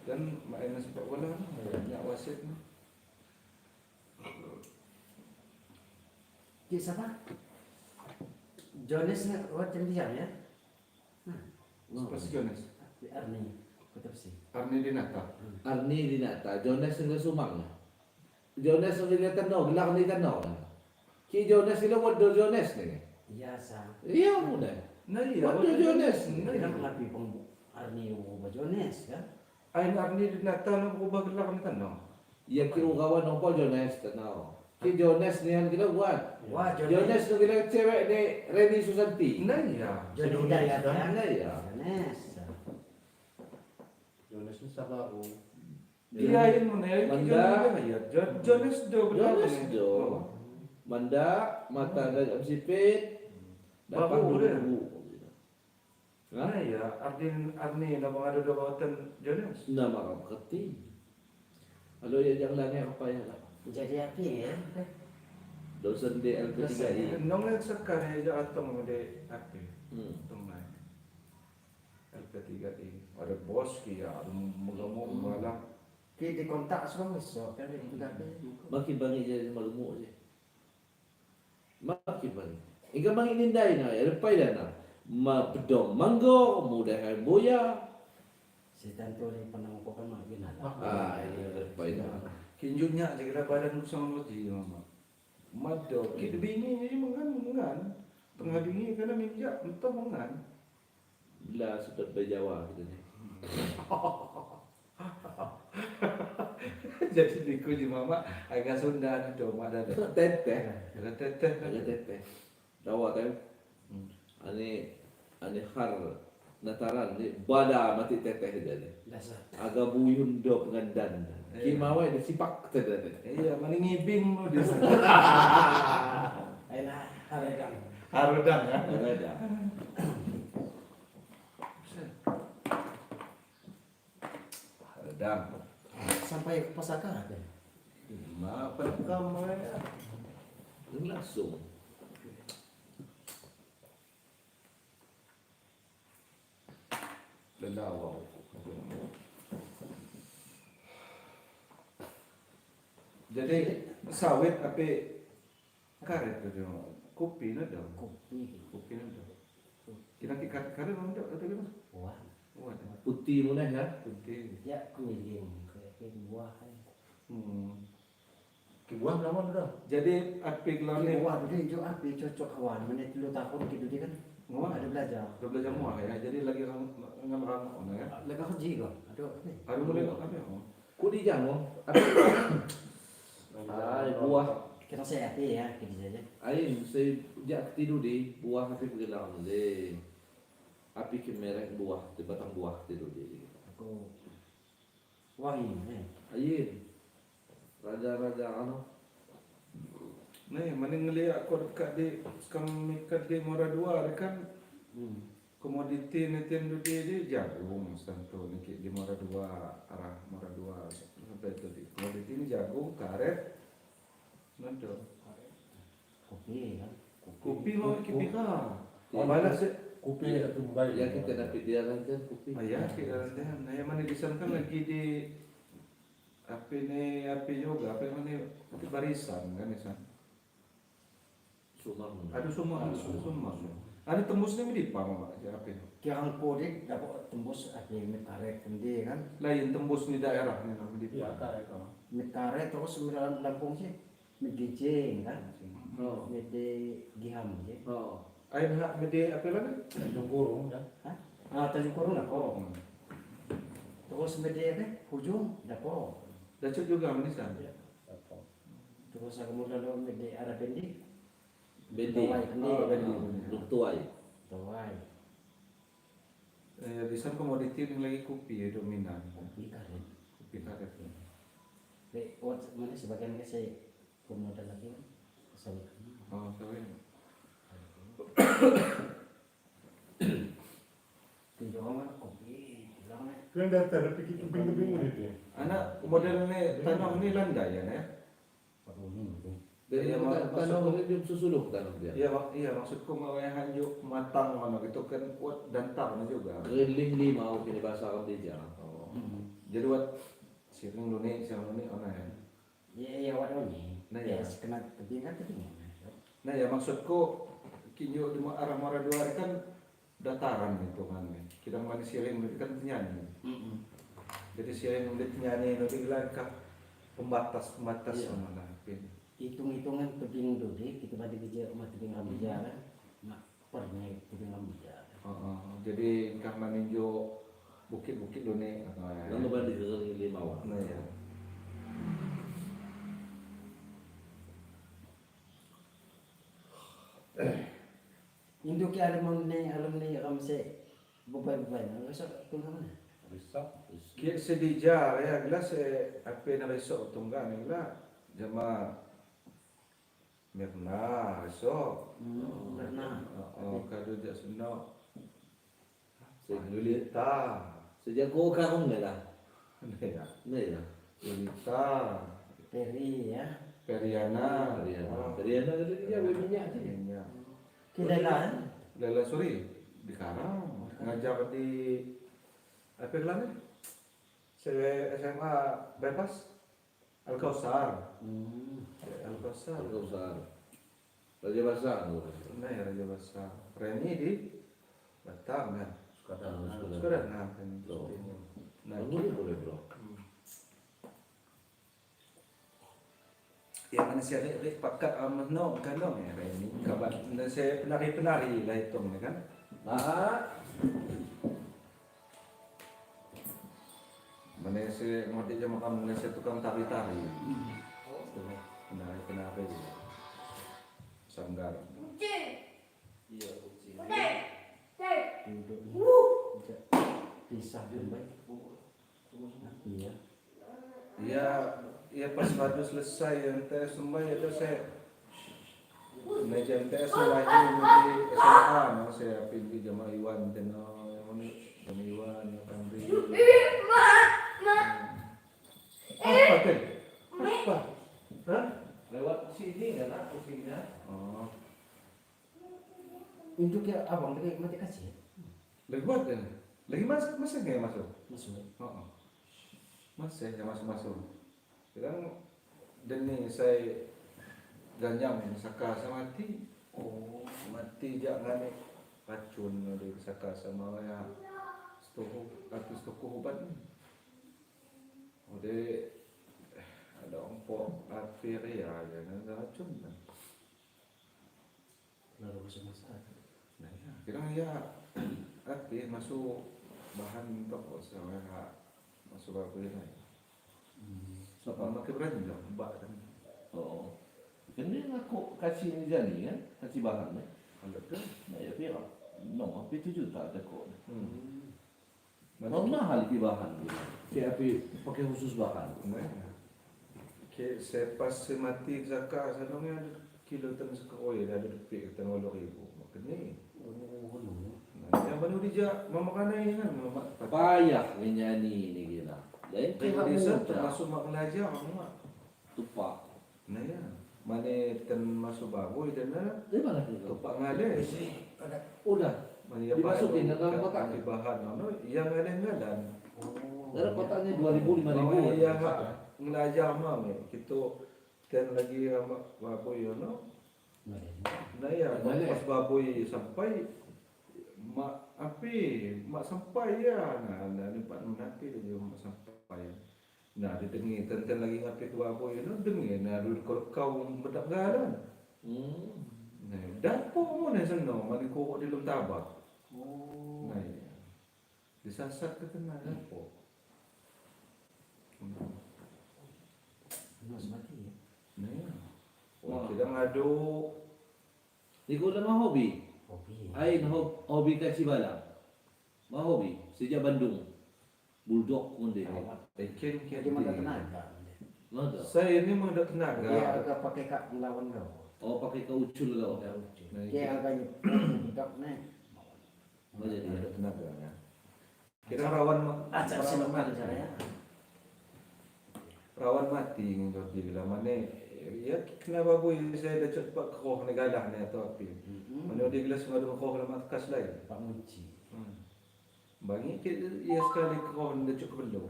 kan main sepak bola banyak wasit Di siapa? Jones nggak wajan dia ya? Spasiones Di Arni, kutip sih. Arni Dinata Arni dinata, Jonas nga sumang. Jonas ang ginatan no, gilak ni tanaw. Ki Jonas sila wado Jonas ni. Iya sa. Iya mo na. nah iya Wado Jonas. Kailang lapi pang Arni o ba Jones kan? ay Arni Dinata no ubah gelak ni tanong Iya ki ugawan ng po Jonas tanaw. Ki Jonas niyan gilawat. Wah Jonas no gilang cewek ni Reni Susanti. nah iya Jones Hidayat ya. Ano ya? Jones. Jonas ini sabar oh. Iyain mo na yun. Manda. Jonas Do. Jonas do. Manda, mata dan sipit. Dapat Bahu dia. dulu. Nah ya, Arni na mga dodobatan Jonas. Nama kapati. Halo ya yang langit apa ya lah. Jadi api ya? Dosen di LP3I. Nung nagsaka na yung atong mga api. Hmm. Itong na. LP3I. Ada bos kaya, mga malam. Di kontak semua so kan enggak ada. Makin bangi jadi malumu je. Makin bangi. Ika bangi ninday na, erpay na. Mapedong manggo, mudah boya. Si tanto ni panang ko kan mga ginala. Ah, ini erpay na. Kinjunya, sige badan mo sa mga di mama. Mado, kidbingi niya yung mga. Tengah bingi ka na minja, ito mga. Bila sudah Jawa gitu nih. Jadi di kunci mama agak Sunda nih cuma ada Teteh. ada teteh Ada teteh. Dawa tayo. Ani har nataran di bada mati teteh dali. Dasar. Aga buyun do pengandan. Kimawa di sipak teteh. iya mana ngibing lu di sana Ayolah, harekan. harudang ya Ada. harudang Sampai ke Pasaka ada. ma kamu ya Langsung. Lelawau. Jadi sawit api karet tu dia. Kopi na daw. Kopi. Kopi na daw. Kira karet mana daw atau gimana? Wah. Wah, dah. Putih mulai ya. Putih. Ya, kumiling. Kayak buah. Kibuah berapa udah? Jadi api gelane Wah, udah hijau api cocok kawan. Mana 3 tahun gitu dia kan. Wah. Ada belajar. Udah belajar muah ya. Jadi lagi ngam ya. Lega kerja kok. Aduh. Ada mulai apa ya? Ku di jango. Ay, buah. Kita sehat ya, gitu saja. Ay, saya jak tidur di buah api pegelang le. Api kemerek buah, di batang buah tidur di. Aku wangi. Ayin. Raja-raja ano. Nih, mana ngeliat aku dekat di kami kat di Muara Dua kan komoditi netin tu di jagung santo ni di Muara Dua arah Muara Dua sampai tu di komoditi ni jagung karet nanti Kopi kan. kopi mau kopi kah Oh, balas Kopi itu baik. Ya kita dapat dia kan kopi. ayah kita dah nah yang mana di sana kan lagi di api juga api mana api barisan kan di sana Cuma ada semua ada tembus ni di pam api Kirang podik dapat tembus api metaret kendi kan. lain tembus di daerah ni nama di Iya, karet kan. Metaret terus sembilan Lampung sih. Medicing kan. Oh. Mede giham je. Oh. air hak mede apa lagi Tanjung Kurung ya. Hah? Ah, Tanjung Kurung dah kok. Terus mede apa? Hujung dah kok. Dacut juga manisan. Terus aku mula lo mede arah bendi. Bendi. Tuai kendi. Oh, bendi. Luk tuai. Tuai. Di sana komoditi yang lagi kopi dominan. Kopi karet. Kopi karet. Dek, mana sebagian kasi pemodal lagi kan. Kesal. Oh, kawin. Tinjau mana kopi. Bilang ni. Kalian datang pikir keping-keping ini. Anak model ni tanam ni landai ya, Perlu ni. Dari Iya, yang masuk- tanam ini dia susuluk tanam dia. Iya maksudku mau yang hanjuk matang mana gitu kan kuat dan tarna juga. Reling lima kini bahasa orang dia. Oh. Jadi buat siring luni ona ya. Ya, waduh ni. Nah, Ya, ya. kena ketinggalan ketinggalan. Nah ya maksudku kinyo di arah Muara Dua kan dataran gitu kan. Kita mana siring itu kan nyanyi. Jadi siring itu nyanyi itu kah pembatas Iya. mana pin. Hitung-hitungan tebing dodi kita bagi kerja rumah tebing rambija kan. Mak pernah tebing rambija. Jadi kah meninjau bukit-bukit luni atau ya. Lalu banding dengan lima wah. Nah ya. Induk ya alumni ramse bubai-bubai. Enggak usah tunggu mana. Bisa. Kia sedija ya gelas apa na reso tungga ni lah jama Mirna reso Pernah. kado jak seno Sejak Lulita sejak kau karung dah lah. ya Nih ya. Lulita Peri ya. Periana Periana ada dia minyak je. Periana Kita lah. Lela Suri di Karang ngajar di apa lagi SMA bebas Al Kausar Al Kausar Kau besar. Raja basah tu. nah ya Raja Besar Reni di Batam kan Sekarang. sekarang nah kan Loh. nah Boleh bro. ya mana saya pakat no kanong ya Reni kabar saya penari lah itu kan Ah, Mana si ngerti jam makan mana si tukang tari-tari. Tuh, kenapa itu? Sanggar. Iya, kucing. Duduknya pisah baik. Iya. Ya, ya pas baru selesai yang tes semua itu saya meja tes lagi di SMA, no saya pilih jamaah Iwan dan yang mana jamaah Iwan yang Kamri. Apa teh? Apa? Hah? Lewat sini kan aku sini. Oh, Untuk ya abang lagi mati kasih. lagi buat kan? Lagi masih nggak masuk? Masuk. Oh, masih nggak masuk. Sekarang dan nih saya ganjang saka sama mati. Oh, mati jangan racun dari saka sama ya stoku obat nih. Udah ada ompok akhir ya ada racun kan. Lalu masuk masak. Nah ya, kira ya akhir masuk bahan pokok sama masuk apa ini. Siapa makin berani lah, mbak kan. Oh. Kan dia ngaku kasih ini jadi kan, kasih bahan kan. Anggap tu. Nah ya pira. No, tapi 7 juta ada kok. Mana? Mahal di bahan dia. Kayak api pakai khusus bahan. Nah, ke saya pas mati zakat sanongnya kilo tan sekoy ada depi tan 8,000. Makanya nah, yang baru dia memakan ini kan mama Payah nyanyi ini gila. Lain di kayak desa muda. termasuk mak belajar mak. Tupak. Nah ya, mana tan masuk baboy dan Di mana itu? tupak ngade. Udah. Mana ya Dimasukin ke dalam kotak. Di bahan no, yang ngadan. Dari kotaknya 2.000 Oh 5.000. iya mak belajar mak kita dan lagi baboy no. Nah ya, pas baboy sampai mak sampai ya, nah ni pak nanti dia mak sampai. Nah didengi tenten lagi ngapi ke baboy no dengi nah dulu kau bedak garan. Nah dapur mana seno mari kok di dalam tabak. Nah ya. Disasar ke tengah dapur. Mati ya. Nah ya. Wah, kita ngadu. Ikaw na mga hobi. Hobi. Ay, hobi ka si Balang. Mga hobi. Sejak Bandung. Bulldog kundi. Ken Jadi mana tenaga. Mana? Saya ini mau ada Dia tenaga. agak pakai kak melawan kau. Oh, pakai kaucul kau. Dia agak nyedap nih. Apa jadi? Ada tenaga ya. Kita rawan Acak silakan caranya. rawan mati untuk dibilang mana ya kenapa boy saya dah cepat koh negalah ni atau apa. Mana dia gelas ngadu koh dalam kas lain. Pak Munci. Bangi kita ya sekali koh dah cukup belum.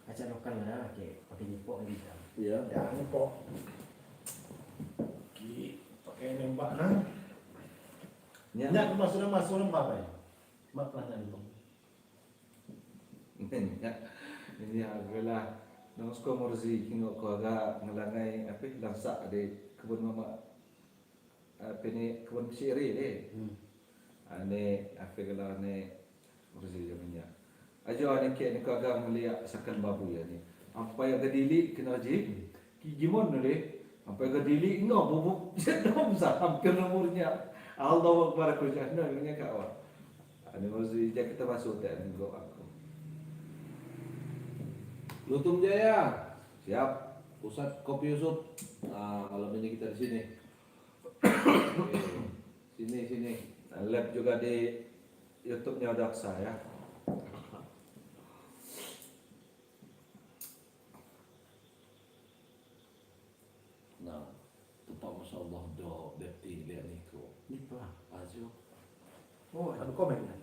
Acak lokal lah ke pakai nyepok lagi. Iya. Ya ini kok. Ki pakai nembak nah. Ya. Nyak masuk apa ya? Mak pernah nembak. Ini adalah nang sko morzi kingo ko aga ngalangai apa langsa de kebun mama apa ni kebun siri de ane apa kala ane morzi jamnya ajo ane ke ni ko aga melia sakan babu ya ni ampai aga dili kena ji ki gimon le ampai aga dili no bubuk jedom sa hampir umurnya Allah akbar ko jana ni ka awak ane morzi ja kita masuk dan go aku Lutung Jaya. siap. Pusat Kopi Yusuf. Nah, malam ini kita di sini. Sini. Live juga di YouTube-nya Daksa ya. Nah, tupak Masya Allah do depti lihat ni ko. Itu lah. Ajo. Oh, Anu komennya.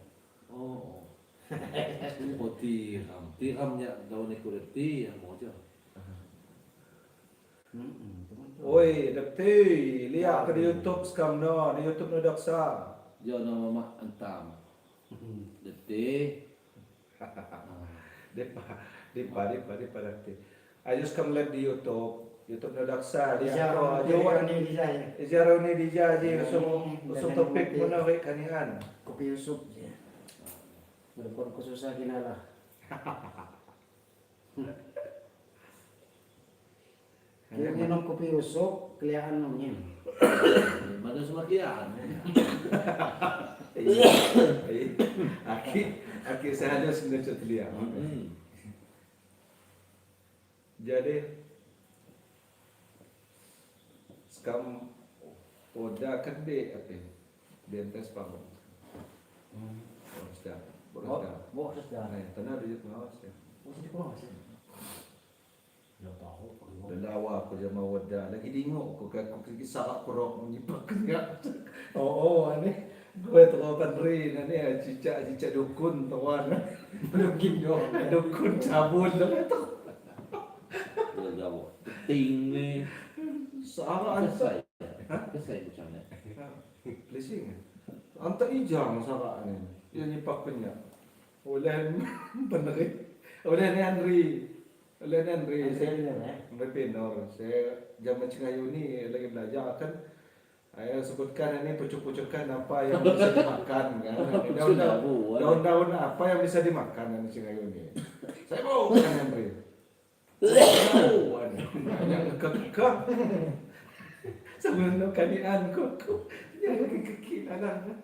Oh. Oh tiramnya daun ni ko depti yang mau aja. Oi, dapti lihat ke di YouTube sekarang no, di YouTube-nya Daksa. Dia nama mak antam. Depti. Depa dapti. Ayo sekarang live di YouTube-nya Daksa. Dia Jauh Jawa ni dia ya. Jaro ni dijaji usung topik menarik kanian. Kopi Yusuf ya. Walaupun khususnya gini lah. Kaya minum kopi usok, kelihatan namanya. Mana semakian? Aki saya ada sebenarnya dia. Jadi sekarang udah kan di apa? Bentes panggung. Sudah, Oh, sudah. sudah. Nah, tanah dia pengawas ya. Oh, jadi kurang sih. Nggak tahu. Lelawa aku dia mau wadah lagi dingok aku kisah aku rok menyipak enggak. Aneh gue terlalu rin aneh cicak dukun tawan belum dong dukun cabul itu Gawo. Ting ni. salah Kesai. Kesai macamnya. Blessing anta ijang salah aneh yang nyipaknya oleh bener oleh Henry Saya bilang ya. Pinor, saya zaman Cingayu ini lagi belajar kan. Saya sebutkan ini pucuk-pucukan apa yang bisa dimakan kan. Daun-daun apa yang bisa dimakan di Cingayu ini. Saya mau kan Henry. Tahu yang kekek. Sebelum kanian kok yang kekilan.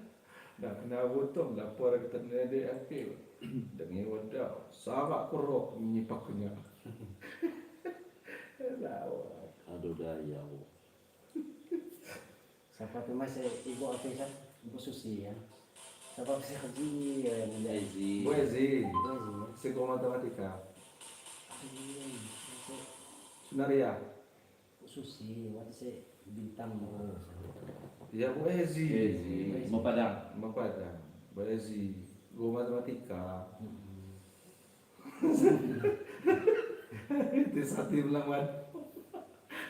Dah kena botong lapor kita nede apil. Dengi wadah, sama kurok menyipaknya. Aduh daya. Siapa tuh mas ibu apa ibu Susi ya. Siapa sih haji ya? Ezi. Boezi, psiko matematika. Sunaria. Susi, waktu saya bintang mau. Ya Boezi. Ezi. Mapadang. Mapadang. Boezi. Guru matematika. Itu satu melawan.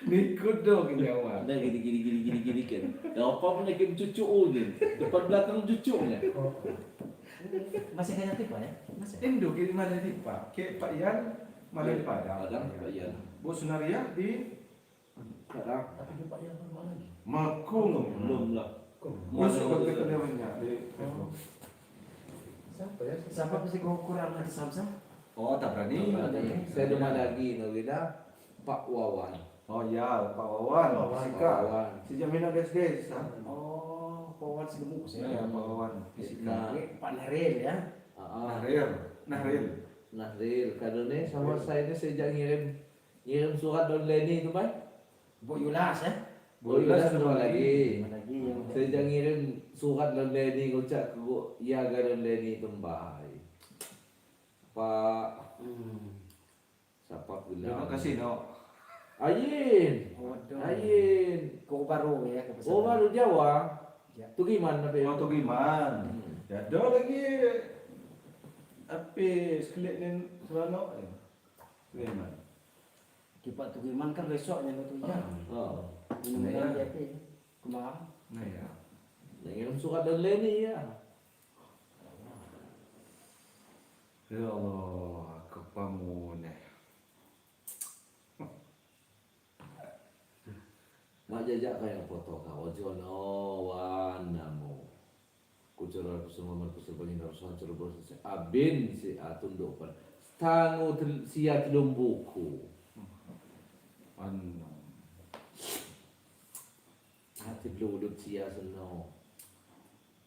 Nikut dong nyawa. Dah gini kan. Dah apa punya game cucu ni. Depan belakang cucunya. Masih kayak tipe ya? Masih. Indo kiri mana di Pak? Ke Pak Yan mana di Padang? Padang, Pak Yan. Bu Sunaria di Padang. Tapi dia Pak Yan mana lagi? Makung. Belum lah. Masuk ke kedewanya di. Siapa ya? Siapa sih kurang nanti Samsung? Oh tak berani. Saya ada lagi Nawida Pak Wawan. Oh ya Pak Wawan. Fisika. Wawan. Si Jamina SD. Oh, kawan segemuk Ya ya. Pak Wawan. Fisika. Nah. Pak Nahril ya. Nahril. Nahril. Kalau ni sama saya ni sejak ngirim surat Don Lenny tu kan. Bu Yulas ya. Boleh sama lagi. Lagi yang Sejak ngirim surat Don Lenny ngucap ke ya Don Lenny tembai. Pak siapa Terima bilang? kasih no. Ayin. Waduh. Ayin. Kau baru ya ke Oh baru Jawa. Ya. Tu gimana tapi? Waktu giman. Ya ada lagi. Apa sekeliling Serano? Gimana? Kipak tu gimana kan besoknya tu ya. Oh. Minum lagi apa? Kemarin. Nah ya. Ngirim surat Don Lenny ya. Ya Allah, kepamun. Mak jajak kaya foto kau jono wanamu. Kucura kusuma kusubangin rasul cerubur si abin si atunduk pan. Tangu sia telumbuku. Anu. Hati beluduk sia seno.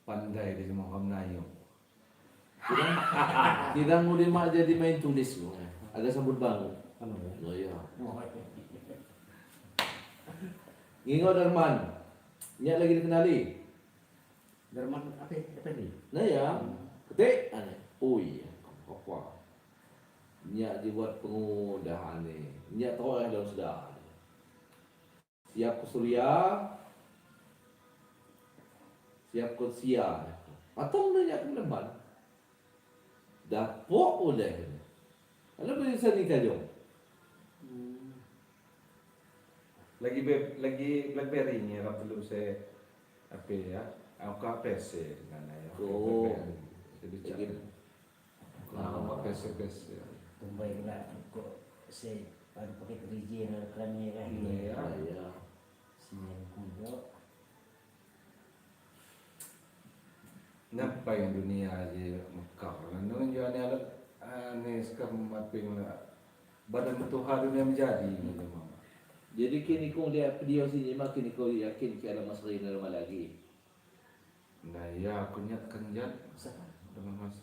Pandai dia semua kamnayo. Tidak mudi mak jadi main tulis mo. Agak sambut bangun. Ano ya? No ya. Oh, Ngingo Darman. Nya lagi dikenali. Darman apa ni? Nah ya. Ketik aneh. Oh iya. Apa? Nya dibuat pengudahan ni. Nya tahu dalam sudah. Siap ke Suria. Siap ke Sia. Atau nanya ke Darman. Dapok boleh. Kalau bisa nikah jom. Lagi BlackBerry ni apa perlu saya apa ya? Aku PC dengan ya. Oh. Jadi Lagi. apa PC. Tumbai pula kok saya baru pakai 3G na kami kan. Ya. Ya. Sinyal kudo. Napa yang dunia aja Mekah. Nang jual ni ada ni sekarang maping lah. badan Tuhan dunia menjadi gitu mama. Jadi kini kung dia video sini mah kini kau yakin kaya ada masalah ini rumah lagi. Nah ya aku niat kenjat dengan mas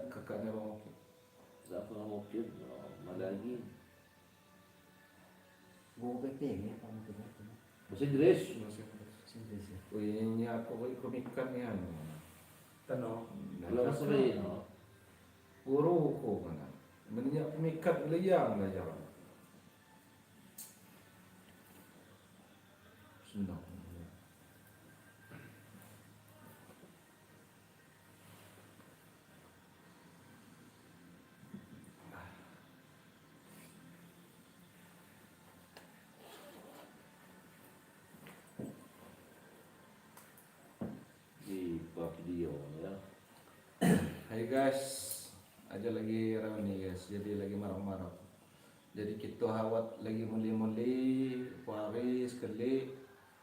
kakaknya bang Oki. Siapa mau mungkin malah lagi. Buku PP ya, kamu tidak. Bahasa Inggris. Simpel sih. Oh ini aku komikan ya. Tano. Belum masalah no. Guru ko mana. Menyak pemikat leyang lah jalan. Senang. Di video ya. Hai guys, aja lagi nih guys, jadi lagi marah-marah. Jadi kita hawat lagi muli-muli, waris keli,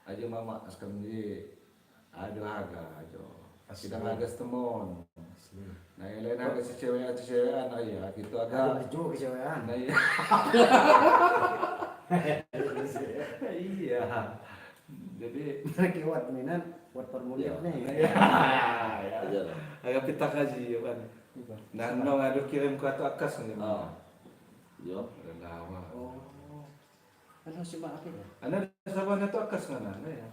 aja mama sekarang jadi ada harga aja. Kita harga temon. Nah yang lain harga cewek anak ya, kita agak. Baju kecewean. Nah iya. Iya. Jadi Mereka buat mainan, buat formulir nih. ya, Aja lah. agak pita kaji ya kan. Nah, nong ada kirim ke atau akas nih. Oh. Yo. Lama. Oh. Ano si Mak ya? Ana saban itu akas mana ya?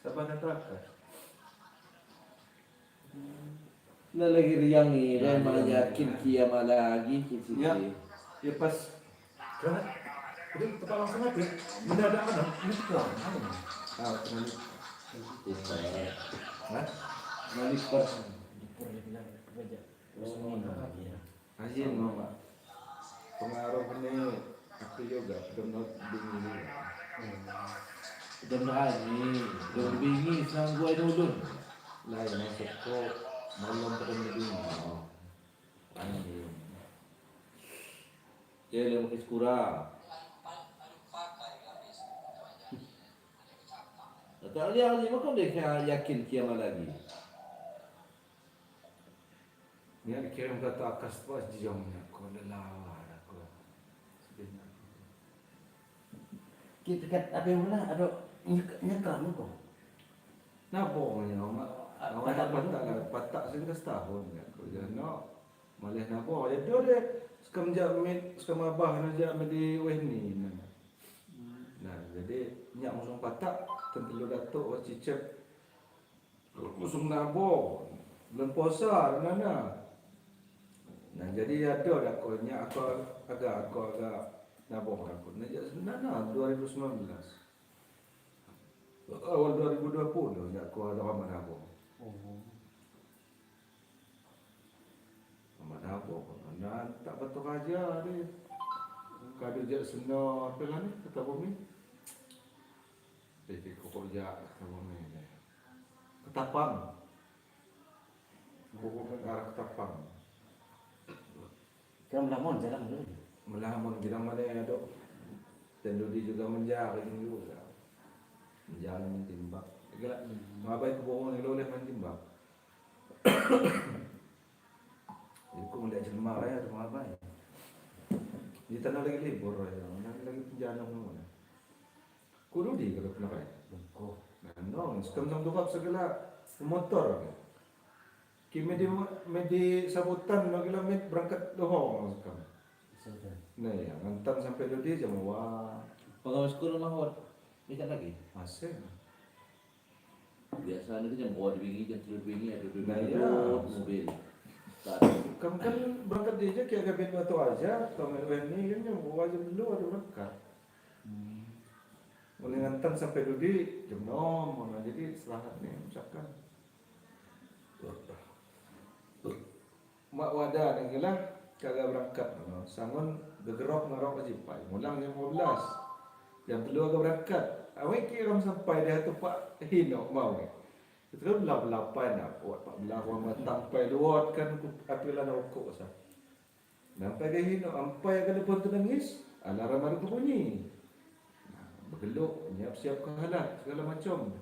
Saban itu akas. Nah lagi riang ni, Nah, memang riang. yakin kiamat lagi kisi. Ya. Ya pas Karena udah tepat langsung aja. Mendadak kan? Ini tuh. kembali. Kita. Hah? Malipat. Dipur dia bilang kerja. Oh, Semua dia. Asin mama. Pengaruh ini aku juga benar bingung. Udah berani, udah bingi, senang gua dulu. Lain masuk kok malam ketemu bingung. Anjing. Ya, yang mungkin kurang. Tak dia ni macam dia yakin kiamat lagi. Ni dikirim ke atas pas jamnya aku ada lawa aku. Sebenarnya. Kita kat apa yang mana ada nyekam kok. Nabongnya mak. Awak patak sing setahun ya. Aku jano malih nabo ya dia sekam jamit sekam abah na jamit di wehni. Nah, jadi nyak musung patak tentu datuk cicep. Musung nabo bulan puasa nana. Nah, jadi ada aku nyak aku agak nabong aku. Nah, nana 2019. Awal 2020 nyak aku ada kamar nabong. Oh. Nabok, nah tak betul aja ni. Kado je seno apa lah ni kata bumi. Jadi kokok je kata bumi ni. Ketapang. Kokok ke arah ketapang. Kamu lamon jarang dulu. Melamun kita mana ada. Dan Dodi juga menjari juga. Menjari mentimbak. Gila, ngapain kebohongan ni boleh mentimbak. Jadi aku melihat jelma raya rumah apa ya? Di tanah lagi libur raya, lagi penjana mana? Kudu di kalau pernah raya. Oh. Nah, non, sekarang tukap segala motor. Kami di sabutan lagi lah berangkat dohong sekarang. Sudah. Nah ya, ngantar sampai Dodi jam wah Pengawas kurang mahal. Ikat lagi. masih. Biasa ni jam buat bingi, jam 3 bingi ada dua Nah, ya. mobil. Tak. Kamu kan berangkat dia je kayak gabin batu aja, kalau main ni kan yang wajib dulu ada berangkat. Mulai ngantar sampai Dodi jam 6, mana jadi selamat nih misalkan. Mak wadah ni gila kagak berangkat, sangon gegerok ngarok aja pai, mulang jam 15. Jam 3 agak berangkat. Awak kira sampai dia tu Pak Hino mau ni. Itu kan belap-belapan nak buat 14 orang matang pai luat kan apilan rokok sah. Sampai dia Hino, sampai ke depan tu nangis, alarm ada tu bunyi. Nah, bergeluk, siap-siap ke halat segala macam.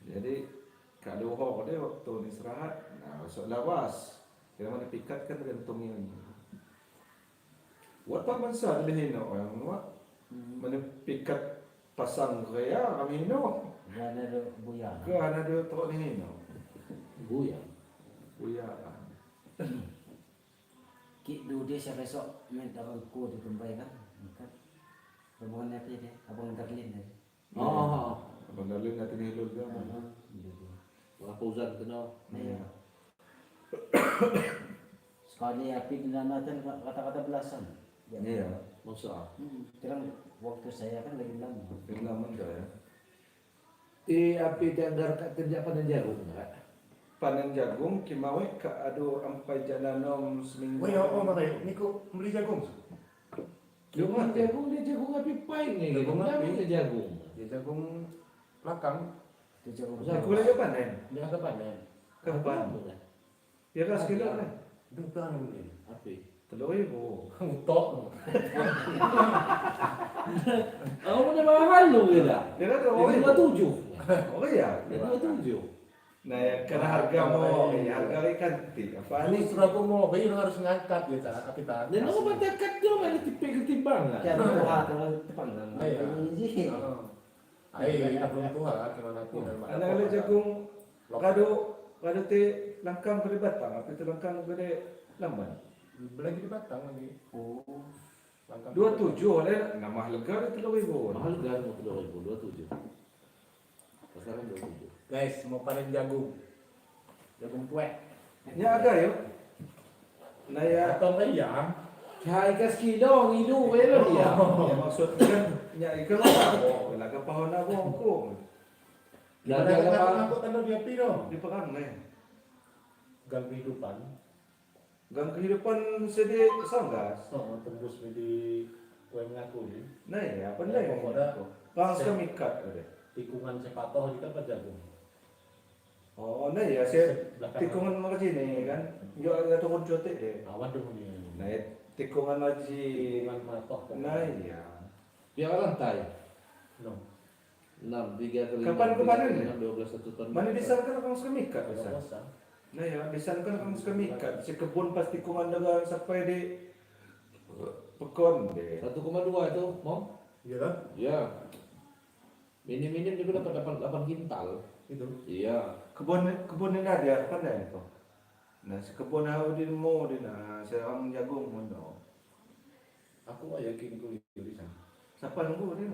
Jadi kalau hok dia waktu ni istirahat, nah masuk lawas. Kira mana pikat kan tergantung yang Wat pa man sa lihino ang wa manipikat pasang kaya kami no. Gana do buya. Gana do to lihino. Buya. Buya. Ki do dia siya besok minta ko di kumbay kan. Kan. Abang na pide, abang darlin na. Oh, Abang dalin natin hilod ka. mga pauzan ko na. Iya. Sekali api na natin kata-kata belasan. Iya. Masa. Terang waktu saya kan lagi lama. Pinaman ka ya. Api tianggar kat kerja panen jagung enggak? Panen jagung kimawe ka ado ampay jananom seminggu. Oh ya, makanya Niko beli jagung. Yung jagung dia jagung api paing nih, Jagung jagung api. api dia jagung. Ya jagung belakang. Itu jago. Aku lagi panen. Dia ada panen. Kapan? Ya kan sekilo kan. Itu kan beli. Api. 3,000. Utok. Ako mo na mahal lo gila. Ya kan Ini 2,000. 27. Oh iya. Ini 27. Nah, ya, karena harga mo, harga ikan apa nih? Justru aku mau bayar harus ngangkat gitu, tapi tak. Dan ako matakat ko may tipik-timbangan. Kaya buha kalau tepang lang. Iya. Ini. Ayo, kita belum tua, gimana pun. Anak ada jagung kado ti langkang gede batang, apa itu langkang gede lamban. Lagi di Batang lagi. Oh. Langkah 27 oleh nama lega itu 3,000. Mahal gan mo 27. Pasaran 27. Guys, mau panen jagung. Jagung kue. Nya ada yo. Nah ya, Atau ayam. Kaya kas kilo, ang ilo, pero dia. ya maksudnya kan nya ikan apa? Laga pohon aku aku. Gimana Lagi kita apa? ngangkut anda di api dong? Di pegang nih. Gang kehidupan. Gang kehidupan sedih sanggas. Oh, tembus di kue mengaku ini. Nah ya, apa Ya, nih? pokoknya Langsung kemikat ada. Tikungan sepatoh di tempat jagung. Oh, nah ya, saya Belakang. tikungan mau ke sini kan. Yo ada tukun cotek deh. Awan dong ini. Nah, ya, tikungan lagi. Tikungan matoh. Nah ya. Dia lantai. No. 6, 3 kali Kapan 6, kemarin 12, 1 ton. Mana bisa kan langsung kemikat Kalau bisa. bosan. Nah ya, bisa kan langsung kemikat. Si kebun pas tikungan dengan sampai di pekon deh. 1,2 itu, Mom? Iya kan? Ya. Minim-minim juga dapat 8 kintal. Itu. Iya. Kebun ini ada apa dah itu? Nah, si kebun aku di mau di nah, saya orang jagung mono. Aku gak yakin kulit di sana. Siapa nunggu dia?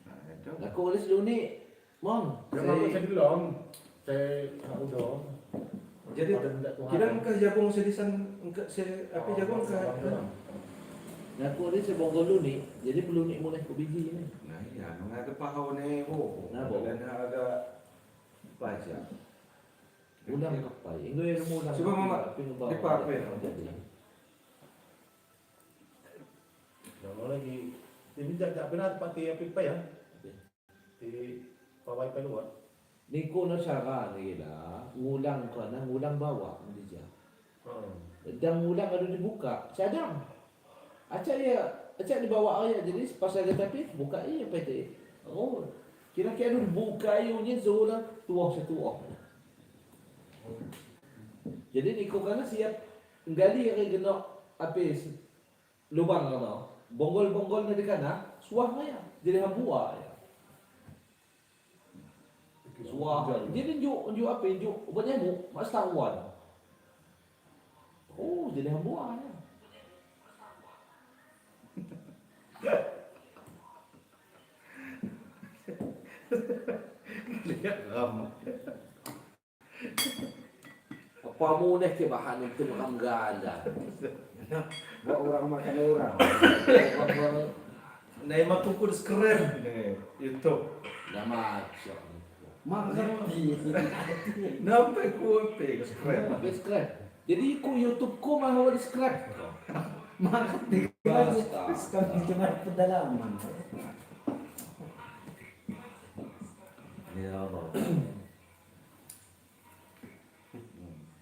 Nah, itu. Aku ulis dulu nih, Mom. Yang aku saya belum. Saya udah. Jadi kita ke jagung sedisan ke apa jagung ke. Nah, aku ulis sebongkol dulu nih. Jadi belum nih mulai ke biji ini. Nah, iya, mengaga pahau nih, oh. Nah, bo. Dan agak baca. Ulang kapay. Ingo yung ulang. Coba, Mama. Di pape. Kalau lagi ini jaga benar pati api pa ya. Di pawai pa luar. Ni ko na siya ka nila. Ngulang ka na, ngulang bawa. Hindi siya. Dan ngulang ada dibuka. Sadang. Aca dibawa aja. Jadi pas ada tapi buka iya pete. Oh. Kira-kira dibuka iya zulang tuwang sa tuwang. Jadi niko kana siap nggali kay gano apis lubang ano. Bonggol-bonggol na di kana, suwah na yan. Jadi habua ya. Suwah. Jadi nju apa nju ubanya mo mas tawan. Oh, jadi habua ya. Lihat ram. Apa muna ke bahan itu makanggala. Bawa orang makan orang. Nah, emang kukur keren nih, YouTube. Nama Mengerti. Nampak kupe keren. subscribe. Jadi ku YouTube ku mah di subscribe. Mengerti. Basta. Sekarang cuma pedalaman. Ya Allah.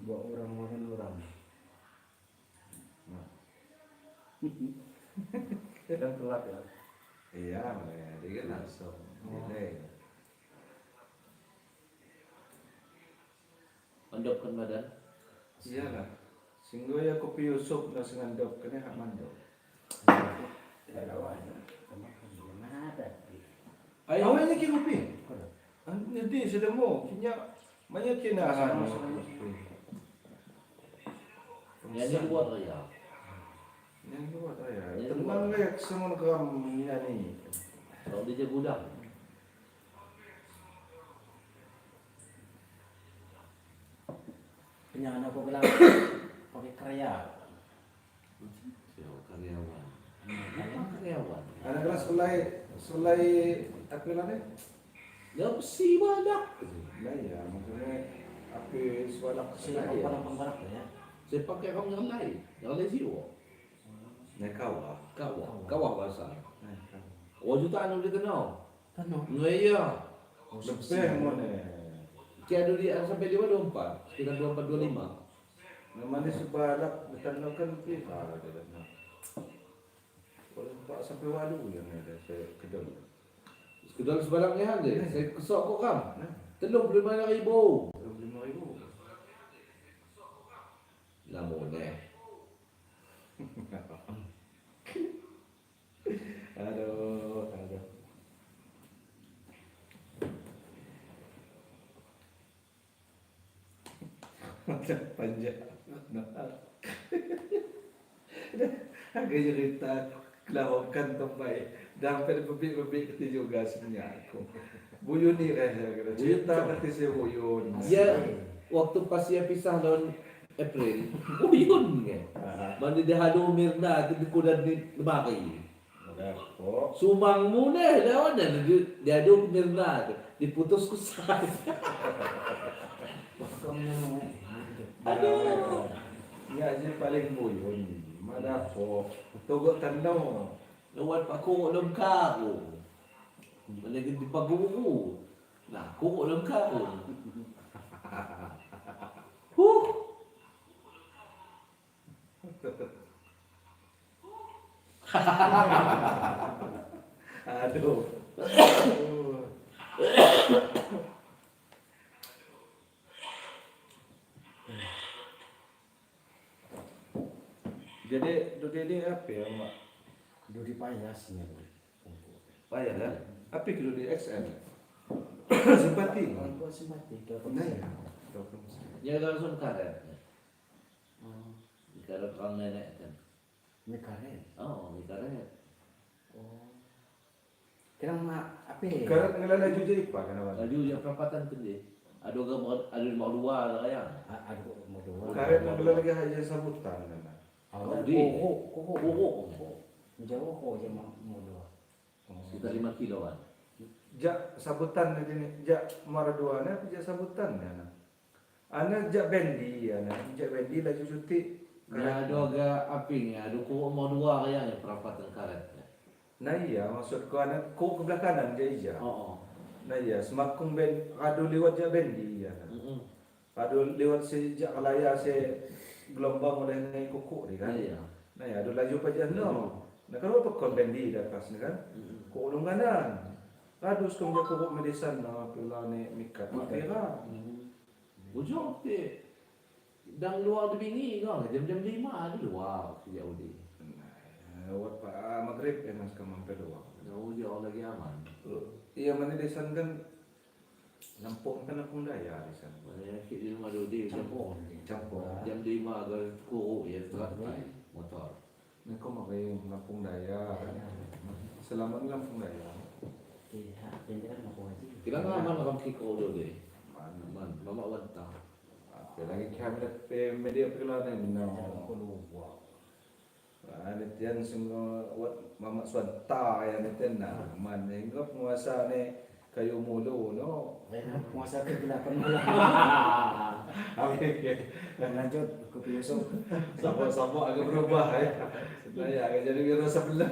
Bawa orang makan orang. Dan telat ya. Iya, dia kan langsung. Delay. Mandopkan badan. Iyalah. Singgo ya kopi Yusuf na singandop kena hak mandop. Dalawa. Mana ada? Ay, Awalnya kini kopi. Kalau Nanti sudah mau, kinya banyak kinahan. yan yung luar ya. Yang dua saya. Tenang lek semua kamu ni. Kalau dia gudang. punya anak ko bilang pakai karya. Karyawan. Karyawan. Anak kelas selai apa lagi? Ya, si banyak. Nah ya, makanya api swalak Sila selai. ko parang pangbarak ya. Saya pakai kamu yang lain. Yang lain sih, wo. Nah kawah. Kawah bahasa. Oh, jutaan udah kenal. Ano? Iya. Lebih mana? Kaya ada di sampai 524, sekitar 24 25. Namanya sebalak bertanda kan kita ada dana. Kalau tak sampai walu yang ada saya kedal. Sekedar sebalangnya ada. Saya kesok kok kam. Nah, 35,000. 25,000. Namun Aduh. Macam panjang. Agak cerita kelawakan tempat dapat bebek itu juga sebenarnya aku. Buyun ni rasa kira cerita nanti saya buyun. Ya, waktu pas dia pisah tahun April, uyun nga. Mandi dia halo Mirna, di kuda di Lumaki. Ada kok. Sumang muna, lawan na. Dia halo Mirna, diputus ko sa Aduh. Ya, dia paling buyun. Mana kok. Tugok tandau. Lawan pa ko ulam ka ako. Managin di paguko. Nah, ko ulam ka ako. Huh! Aduh. Jadi, Dodi apa ya, Mak? Dudi payasnya. Payah kan? Apa itu Dodi XL? Simpati. Kalau gua simpati ke Nah, ya. Ya langsung karet. Di karet orang nenek kan. Mekaren. Oh, di karet. Oh. Kira apa? Karat ngelala juga ipa kan awak. Laju yang perempatan tu dia. Ada mau dua lah ya. Aduh, mau dua. Karat ngelala lagi hanya sambutan kan. Awal Di. koko. Jauh kok aja mau dua. Sekitar 5 kiloan. Jak sambutan ini, jak maraduana, jak sambutan ya. Anak jak bendi ya, jak bendi laju cuti. Ya ada agak apingnya, ada kok mau dua kayaknya perempatan karet. Nah iya, maksudku anak ku ke belah kanan dia ija. Oh. Nah iya, semakung ben, adu lewat jak bendi ya. Adu lewat sejak kalaya se gelombang oleh naik kuku ni kan. Iya. Nah iya, adu laju pajan no. Nah kalau pekon bendi dah pas ni kan. Ku ulung kanan. Adu sekum jak kuku medisan no, pula ni mikat. Makira. Bujang tu. Dang luar di bingi kau, jam-jam 5 ada luar sejauh ni. Wat pa Maghrib ya mas kamang pedua. Jauh jauh lagi aman. Iya mana desan kan nampung kan aku daya desan. Mana kit di rumah dulu dia campur. Campur. Jam 5 agak kuruk ya teratai motor. Ni kau makai nampung daya. Selama ni nampung daya. Iya, pendekan mau aja. Kira aman orang kiko dulu deh. Mana? Aman, mama wantah. Apa lagi kamera media perlawanan no. Aku lupa. Netian semua wat mamak swanta ya netian na man hinggap muasa ni kayu mulu no. Puasa kegelapan malam. Dan lanjut ke Yusuf. Sama-sama agak berubah ya. Saya agak jadi wira sebelah.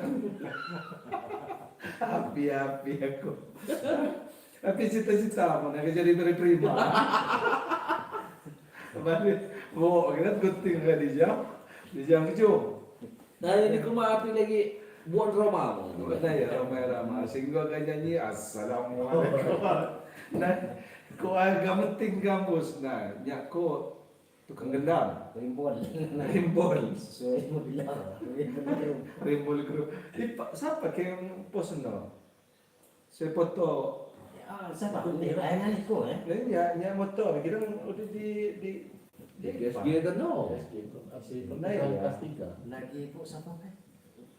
Api-api aku. Tapi cita-cita mau agak jadi prima. Balik mau kita gunting ke di jam keju. Nah ini kuma api lagi buat drama mo. Nah ya ramai-ramai sehingga kan nyanyi assalamualaikum. Nah, ko agak penting kampus nah, nyak ko tukang gendam, Rimbol. rimbol, Sesuai mo bilang. Rimbol. rimbol group. Siapa yang post no? Saya foto. Ah, siapa? Hindi, ayanan ko eh. Ya motor, kita udah di PSG kan no. Asli Nah, iya. kelas 3. Lagi po sa pa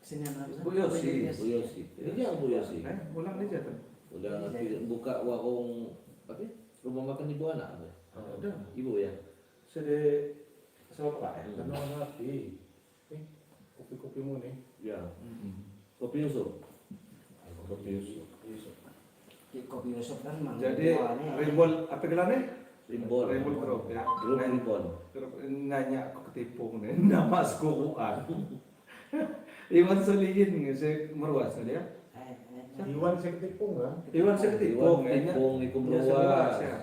Sini na Bu Yosi. Bu Yosi. Ini yang Bu Yosi. Ulang aja tuh. Udah buka warung apa? Rumah makan ibu anak. Udah. Ibu ya. Sudah sama Pak ya. Ano natin? Kopi-kopi mo nih. Ya. Kopi Yusuf. Kopi Yusuf. Kopi Yusuf kan mang. Jadi rimbol apa gelarnya? Rimbon. Rimbol Group ya. Grup Rimbon. Grup nanya aku ketipu nih. Nama sekolah. Iwan Solihin saya meruas dia. Iwan sa ketipong ha? Iwan saya ketipu Iwan kayaknya. Tipong Nikum Ya, Ruas. seluas, ya.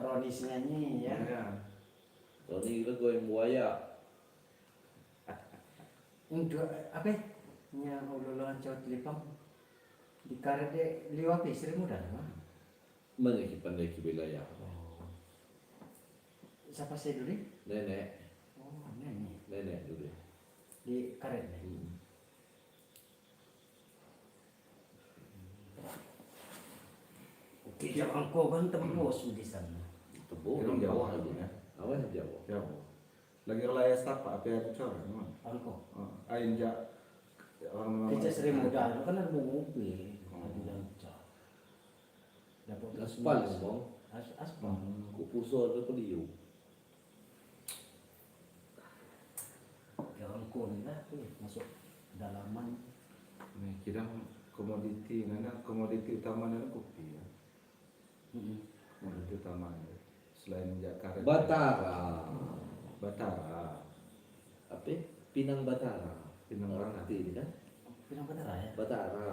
Ronis nyanyi ya. Ya. Tony kita goyang buaya. Yung apa? Nya ululuhan cawat lipang. Di karede liwa pisri mo dah. Pandai ke wilayah. Siapa sih dulu? Nenek. Oh, nyanyi. Nenek dulu. Di karede. Oke, jangan kau kan tembus di sana. Tepuk. Itu Jawa aja ya. Awas Jawa. Jawa. Lagi layas apa yang bicara memang. Angko. Ain ja orang Kita sering modal, kan ada mobil, ada lancar. Dapat Aspal ngomong. Aspal. Kupuso itu peliu. Jangan kau ni lah, masuk dalaman. Nih kita komoditi, komoditi utama nana kopi ya. Komoditi utama selain Jakarta. Batara. Batara. Apa? Pinang Batara. Pinang Orang Batara. hati ini kan? Pinang Batara ya? Batara.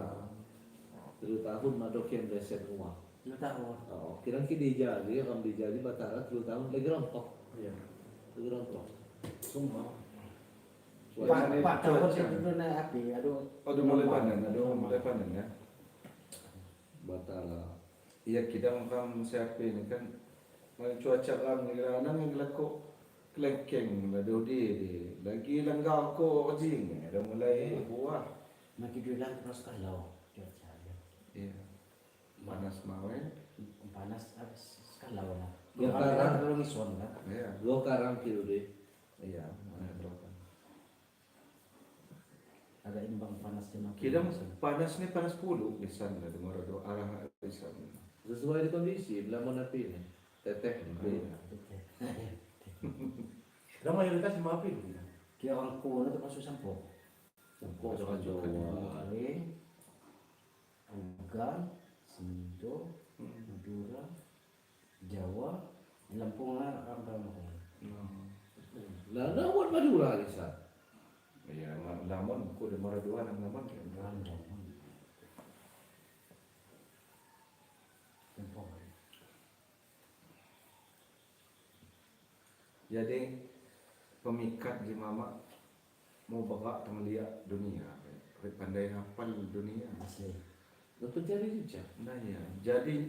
3 tahun madok yang desain rumah. 2 tahun. Oh, kira di jadi, orang di jadi Batara 3 tahun lagi rontok. Iya. Lagi rontok. Sumpah. Suasana Pak tahun cuaca. saya dulu naik api, aduh. Oh, udah mulai panen, mulai panen ya. Batara. Iya kita kan siapa ini kan cuaca kan kadang yang laku kelengkeng lah di lagi langgau ko ojing dah mulai buah. Makin dulang terus kalau cuaca ya. Iya. Panas mawe. Panas kalau lah. Ya, Dia karang. terlalu ngison lah. Iya. Dua karang kilo deh. Iya, mana berapa? Agak imbang panas cuma. Kita panas ni panas puluh di sana dengar do arah di sana. Sesuai di kondisi, bila mau napi ini. Teteh nih. Kita mayoritas di Mapi dulu. Kaya orang kuno tu masuk sampo. Sangkok sama Jawa. Kali, Ugan, Sendo, Madura, Jawa, Lampung lah orang orang. Nah, buat Madura Lisa. Iya, lamun ko de maraduan ang naman kaya. Jadi pemikat di mama mau bawa teman dia dunia, pandai hafal dunia. Asli. Lepas jadi dia. Nah ya, jadi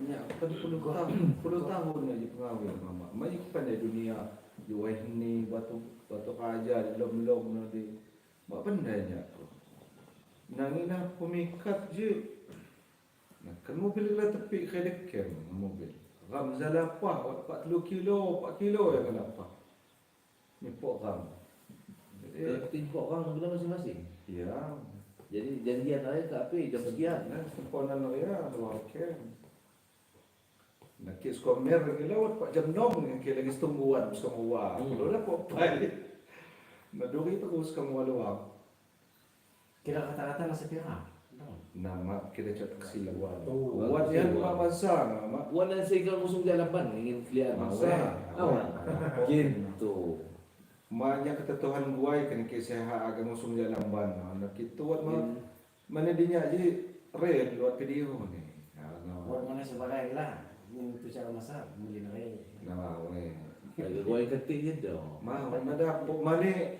ya pada 10 tahun aja pengawin mama. Mai pandai dunia, jual ini batu aja lom nanti. Mak pandainya. Nangina pemikat je. Nah, kan mobil lah tepi kedek kem mobil. Ram zalapah 40 kilo, 4 kilo ya kenapa? Ni pok ram. Jadi Timpok orang bila masing-masing. ya, Jadi janjian aja ke api jam sekian. nah semponan ya luar kem. Nak kis komer lagi lawat pak jam 6 ke lagi setungguan semua. Kalau dah pok balik. Naduri pa ko sa luar. Kira kata-kata nasa pira. Nama kita cakap siluan. Oh, Buat yan mamasa nama. Wan dan saya musung jalapan ingin clear masa. Awan. Gitu. Manya ketetuhan guai kan kisah agak musung jalamban. Nak kituat mana dinya jadi real luar video ni. Buat mana sebagai lah. Yung itu cara masak, muli na kayo. Nama we. Lagi gua yang ketik je dong. Mau nada mani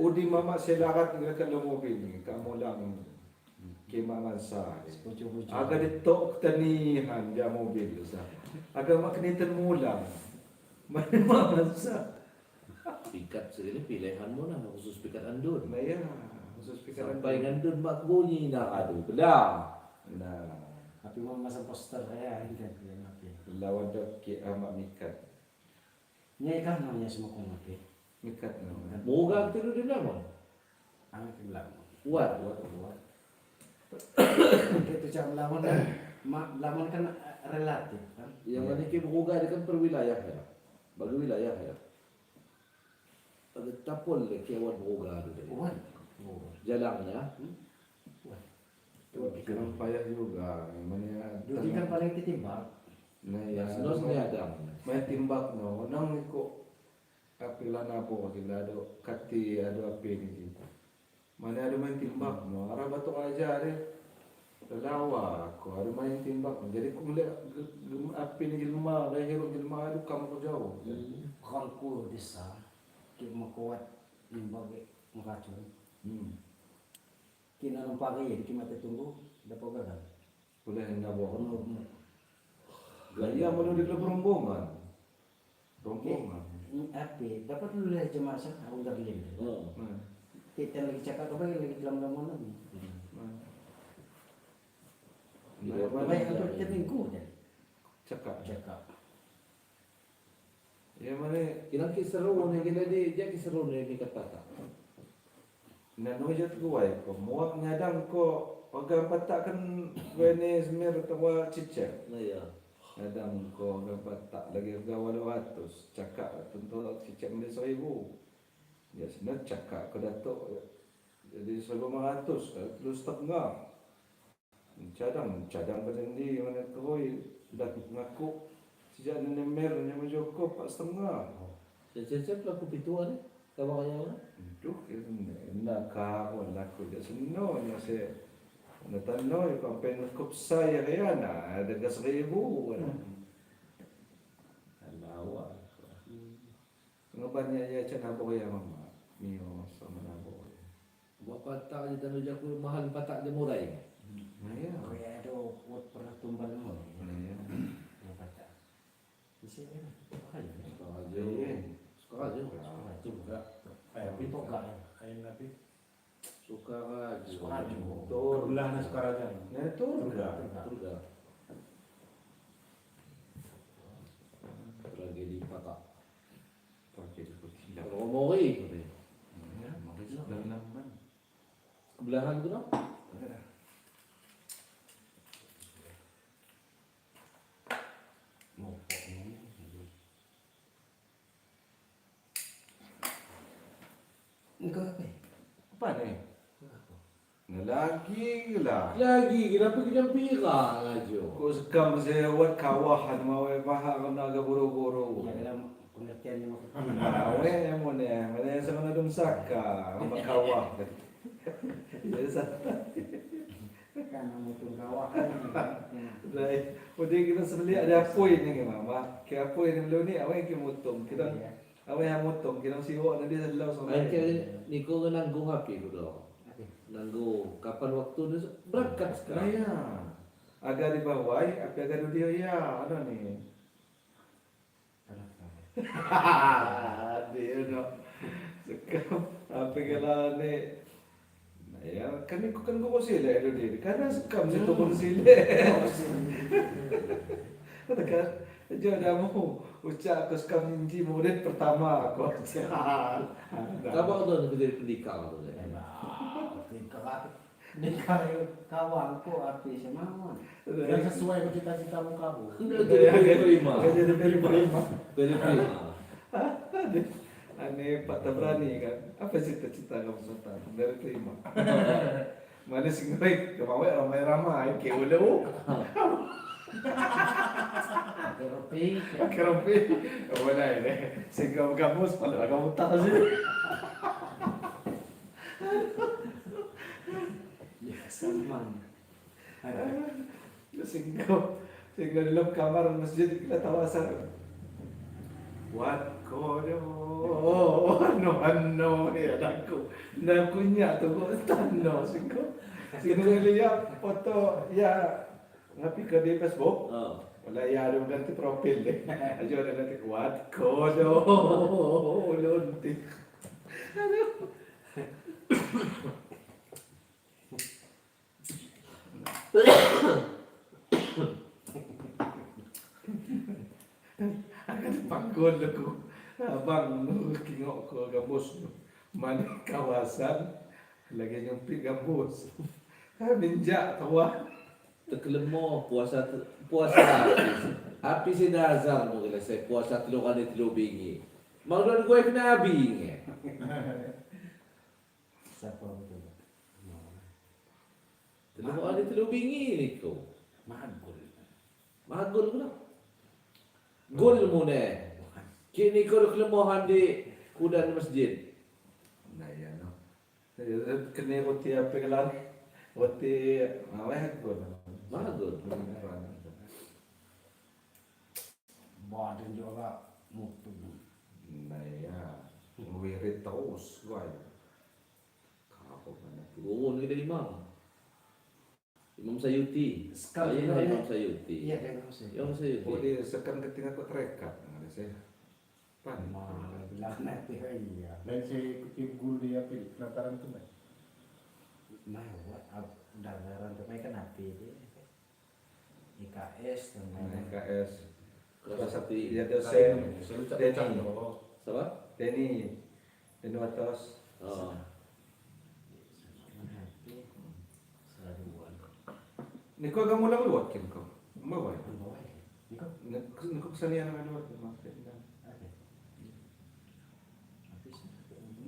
udi mama selarat ngelakan lo mobil ni kamu lang kimamansa. Pucu-pucu. Aga ditok tanihan dia mobil sa. Aga maknitan mulang. Mana susah. Pikat segini pilihan mo na khusus pikat andun. Nah ya, khusus pikiran. Sampai ngandun mak bunyi na aduh bedah. Nah, Tapi mau masang poster kaya ini kan yang api. lawan dok ki ama mikat. Nya kan namanya semua kong api. Mikat nama. Mugang tiru din naman. Ang bilang. Kuat. Itu cara melawan kan, melawan kan relatif kan. Yang mana ke muga dia kan per wilayah ya. Bagi wilayah ya. Ada tapol le kewan muga tu tadi. Wan. Jalangnya Pikiran payah juga. Mana Dulu kan paling ditimbang. Nah ya, senos ni ada. may timbak no. Nang ko kapila na po sila do kati ado api ni kita. Mana ada main timbak no. Ara batok aja are. Lalawa ko ada main timbak no. Jadi kung api ni gilma, kaya hero gilma ado kamu ko jauh. Kang kulo desa. Kita makuat limbag makacun. Kina nang pagi ya, kita mati tunggu, dapat gagal. Boleh hendak bawa. Ono Gaya mau di klub rombongan. Rombongan. api, dapat dulu lah jemaah sah, aku udah beli. Oh. Nah, Kita lagi cakap apa lagi dalam lagi. nah. Iya, Nah, Baik hampir tiap minggu je. cakap. Cakap. Ya mana Ilang kiseru ni kita dia kiseru ni kata. nanujat gua ko muak nyadang ko pagam patakkan wene semir tawa cicek. Nah ya. Nyadang ko pagam patak lagi gawa 200 cakap tentu cicek ni 1000. Ya sebenarnya cakap ke datuk jadi 1500 terus setengah. Cadang pada ni mana koi dah ngaku sejak ni mer nya majoko 4,5. Cecep laku pituan ni. Kamu kaya mana? Duh, nak kawan laku dia seno nya se natano ko penukup saya kaya na ada 1,000 Alawa. Ngabannya ya cina boya mama mio sama nabo. Buat patak je tanu jaku mahal patak je murah ni. Nah ya. Kaya ada buat pernah tumbal mo. Nah ya. Yang baca. Bisa kan? Kaya. Sekarang je. Sekarang je. Juga. Kayak Tapi kok gak? Kayak nabi. Suka aja. Suka aja. Tur. Kebelah na sekarang aja. Nah tur ga. Turga. Tragedi patak. Pakai di kutila. Kalau mau ni. Ya, makai sebelah laman. Kebelahan tu no? Mau kok ni. Engkau apa? Apa ni? Nah lagi lah. Lagi kenapa kita pirang aja? Ko sekam saya wat kawahan mau mahal kena agak buru-buru. Ya dalam pengertian yang Awe yang mana yang sama dum saka sama kawah. Ya sa. kan mutung kawah kan. Right. Udi kita sebeli ada apoi ni mama. Ke apoi ni belum ni awe ke mutung. Kita awe yang mutung kita siwa nanti selau sama. Ay kaya ni ko nanggung happy ko do. Nanggung kapan waktu ni berangkat sekarang. Ya. Agak di bawah, apa agak di dia ya, ada ni. Dia no. Sekam apa kala ni. Nah ya, kan aku kan kau sila itu dia. Karena sekam situ pun sila. Katakan, jangan mau ucap aku sekam inji murid pertama aku. Kapan tu nak jadi pendidikan tu? Nikah kawan ko api sama. Yang sesuai dengan cita-citamu kamu. Terima. Jadi terima. Terima. Aneh Pak Tabrani kan. Apa cita-cita kamu sultan? Dari terima. Mana sih ngerik? Kemauan ramai-ramai. Kewalo. Teropi. Keropi. Mana ini? Sehingga kamu sepalah kamu tak sih. Ya sama. Sehingga dalam kamar masjid kita tawasan. What kodo no ya aku na punya tu ko tano singko lihat foto ya ngapi ke di Facebook Wala ya ada ganti profil deh. Aja ada ganti kuat kodo lontik. Akan pagod aku. Abang kingok ko gambos man kawasan lagi nyumpi gambos. Minja tawa. Tekelemo puasa api sinazar mo kila sa puasa tilukan ni tilubingi. Magdon ko ay pinabing. Siapa betul? Tilukan ni tilubingi ni ko. Magul. Magol ko na. Gol mo na. Kini ko leklemohan di kuda di masjid. Nah ya no. Kene roti apa kelar? Roti aweh ko. Magol. Badan juga mutu. Nah ya. Wirid terus gua. Kapok mana? Gawon kita imam. Imam Sayuti. Sekali Ayah lagi. Imam Sayuti. Iya kan sih. Imam Sayuti. Oh dia sekan ketika kau terekat dengan saya. Pan. Malah bilang nanti iya. Dan si kucing gul dia pilih penataran tuh kan. Nah, buat dalam tuh mereka napi dia. IKS tentang KS. Kelas satu. Ya dosen. Saya ucap Denny. ucap dong. Siapa? Denny. Denny Watos. Oh. napi selalu buat. Ni kau kamu lang luwat kim kau. Mawai. Ikaw, Ni kau kesanian dengan luwat maksudnya. ada. Habis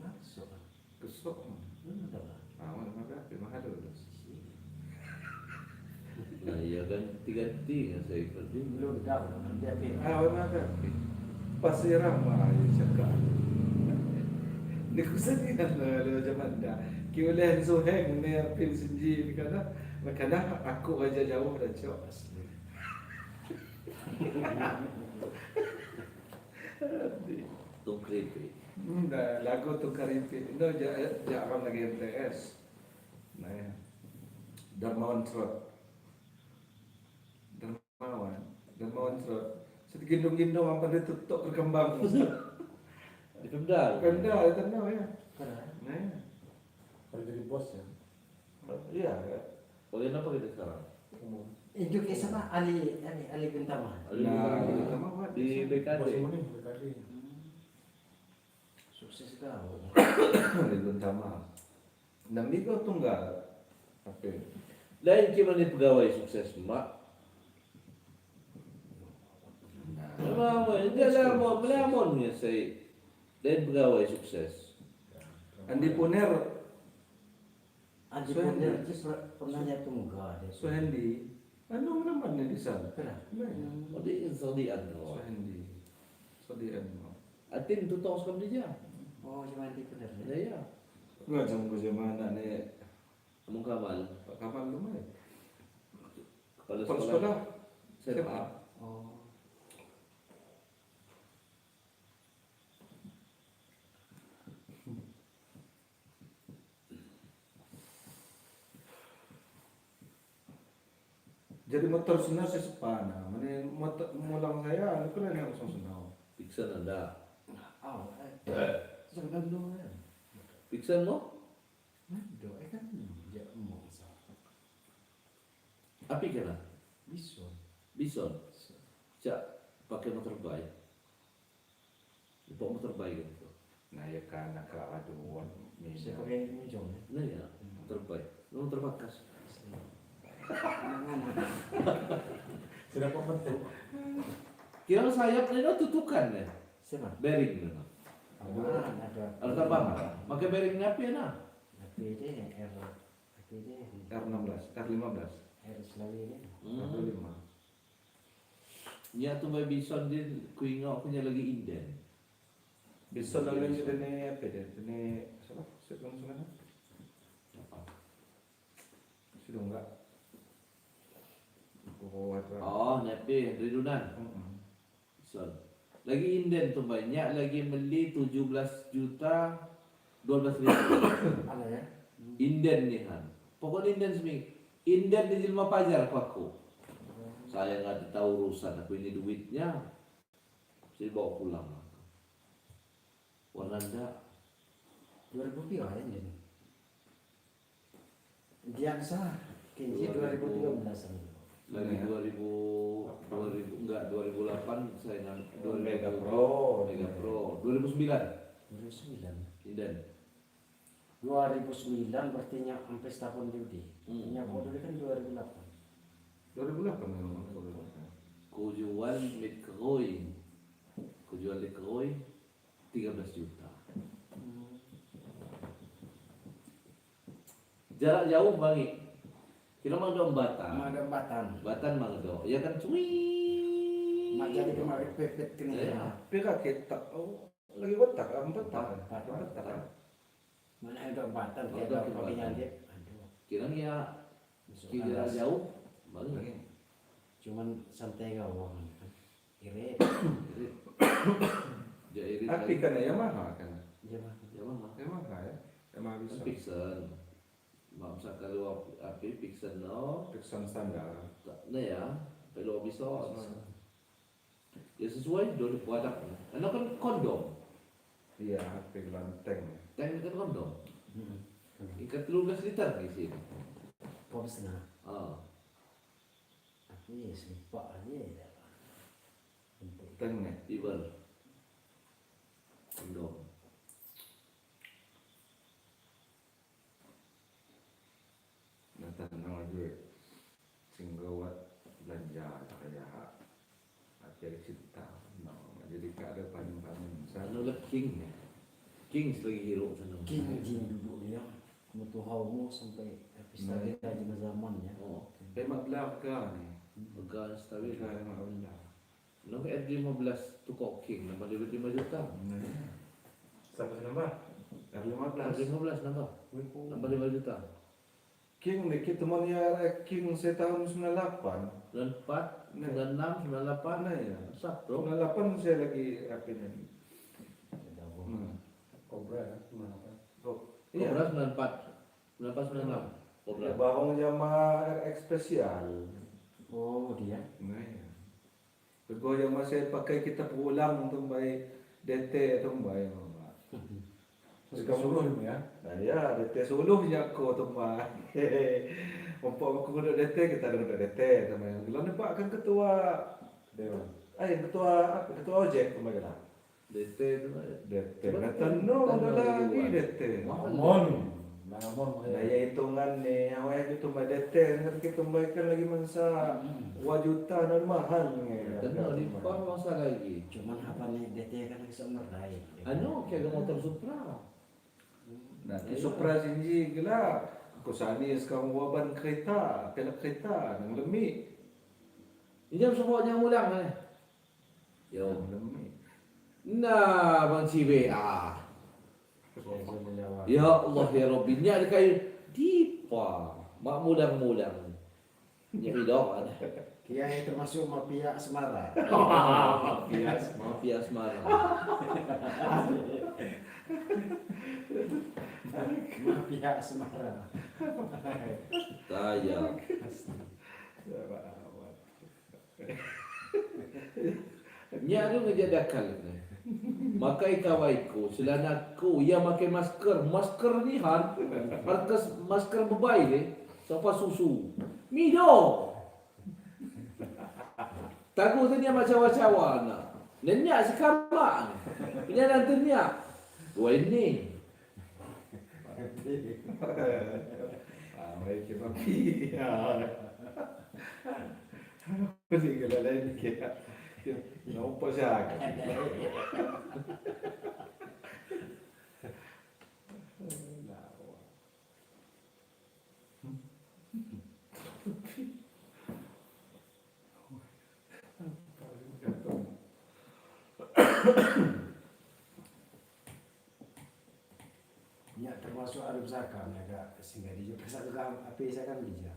masuk. Kesok. Udah lah. Mana mana mahal dulu. Nah iya ganti-ganti yang saya pergi. Belum tahu nanti apa. Ah, mana pasti ramai cakap. Ni kau kesanian lah zaman dah. Kiulah Zuheng ni apil senji ni kana. Makana aku aja jauh dah cok. Tungkripi. Dah lagu tu karimpi. No jarang lagi MTS. Nah ya. Darmawan Trot. Darmawan Trot. Sedikit gendong-gendong apa dia tutup berkembang. Di Pemda. Pemda itu tahu ya. Nah ya. Kalau jadi bos ya. Iya. Bagaimana apa kita sekarang? Itu kisah sama Ali Bintama. Nah, kita mau buat Di Bos BKD. ini BKD. Sukses kau. Ribun Tama. Nambi kau tunggal. Apa? Lain kira ni pegawai sukses mak. Melamun, dia melamun ya saya. Lain pegawai sukses. Andi Puner, Adi Suhendi. Punder itu pernah jatuh muka dia. Suhendi. Anu nama ni di sana? Pernah. Oh di Saudian. Suhendi. Sudian. Atin tu tahu sekam dia. Oh, cuma Adi Punder. Ya ya. Gua macam kau zaman anak ni Amung Kamal. Pak Kamal lumayan. Kepala Kepala sekolah. sekolah. SMA. Oh. Jadi motor senau saya sepana. Mana motor mulang saya, anu kena yang langsung senau. Piksan ada. Oh, jangan dulu ya. Piksan mo? Aduh, kan dia mau sah. Api kena. Bisa. Bison. Cak pakai motor bike. Bawa motor bike gitu. Nah ya kan nak aduan. Bisa pakai minjong. Nah ya, motor bike. Lu motor bakas. Sudah pembentuk. Kira sayap ni no tutukan ya. Siapa? Bearing ni. Ada. Ada tabang. Pakai bearing ni api na. APD APD R16, R15, R selalu ini. R25. Nya tu may bison din kuinga punya lagi inden. Bisa lang sudah ni apa dia? Ni siapa? Sebelum sana. Sudah enggak? Oh, ada. Oh, napi ridunan. Bison. Lagi inden tu banyak lagi beli 17 juta 12 ribu. Ada ya? Inden ni han. Pokok inden seming. Inden di jelma pajar aku. Saya nggak tahu urusan, aku ini duitnya. Saya bawa pulang. Walanda 2000 piro ya ini. Dia besar. Kenji 2013 lagi 2000 enggak 2008 saya ngambil Mega Pro. Mega Pro 2009 2009. Inden 2009 berarti nya sampai setahun judi. Nya kok dulu kan 2008. 2008 memang. ku jual Lekroi 13 juta. Jarak jauh bangi. Kira mangdo Batan. Ada Batan. Batan mangdo. Ya kan cuy. Mak jadi kemarin pepet kena. Ya. Pira kita lagi betak, betak. Mana ada Batan Oh, kayak ada ada Batan. kopinya dia. Aduh. Kira ya Masuk kira alas. jauh bangi. Cuman santai gawang. Irit. Jadi Api kan Yamaha kan. Jangan. Yamaha ya. Yamaha bisa. Pixel. Mamsa kalau api Pixel no. Pixel standar. Nah ya, kalau bisa. Ya sesuai dari produk. Anak kan kondom. Iya, api lanteng. Tank kan kondom. Ikat 13 liter di sini. Popsna. Ah, Tapi sumpah aja ya. Tengnya. tiber. Kondom. Datang lagi singgawat belanja kayak akhir cinta. Jadi tak ada panen-panen. Ano lah king. King lagi hero sana. King duduk dia. Mutu hawu sampai habis tadi aja zaman ya. Oh, Hemat belaka nih. pegang stabil. Belaka hemat belaka. Nung R15 tukok king, nambah 5 juta. Siapa sih nambah? R15. R15 nambah. Nambah 5 juta. King nih kita mau lihat King saya tahun 98. 94, 96, 98. Mana ya? Sah bro. 98 saya lagi apinya. Cobra ya, gimana kan? Iya. Kobra 94, 94, 96. Kobra. Ya, Bahong Yamaha RX spesial. Oh dia. Nah ya. Kedua yang masih pakai kita berulang untuk baik DT atau baik mama. Terus kamu dulu ya? Nah ya DT suluh ya aku tuh mbak. Umpama aku udah DT kita ada DT sama yang bilang nih pak kan ketua Dewan. ketua ojek kemarin lah. DT itu DT kata no ada lagi DT. Mamon. Mamon. Nah ya hitungan nih awalnya itu mbak DT kan kita baikkan lagi masa wajuta dan mahal nih. Tenang di bawah masa lagi. Cuman apa nih DT kan bisa merai. Ano kayak motor Supra. Nah, di Supra Sinji gila. Aku sani sekarang waban kereta, pelak kereta, nang lemi. Ini jam semuanya mulang kan? Yo. Nang lemi. Nah, Bang Cibe Saya sudah jawab. Ya Allah ya Rabbi, nya ada kayak dipa. Mak mulang-mulang. Nya hidup ada. Kia itu termasuk mafia Semarang. Mafia Semarang. Mafia Semarang. Saya. Nya ada ngejadakan ni. Makai kawaiku, selanaku, ia makai masker. Masker ni han, harga masker bebai ni, siapa susu. Mido. Takut dia macam-macam nak. Nenyak sekamak. Punya nantinya. Dua ini. Baik kita pergi. Pasti kalau lain kita. Nampak siapa? Ya termasuk ada usahakan agak sehingga dia satu kan api saya kan dia.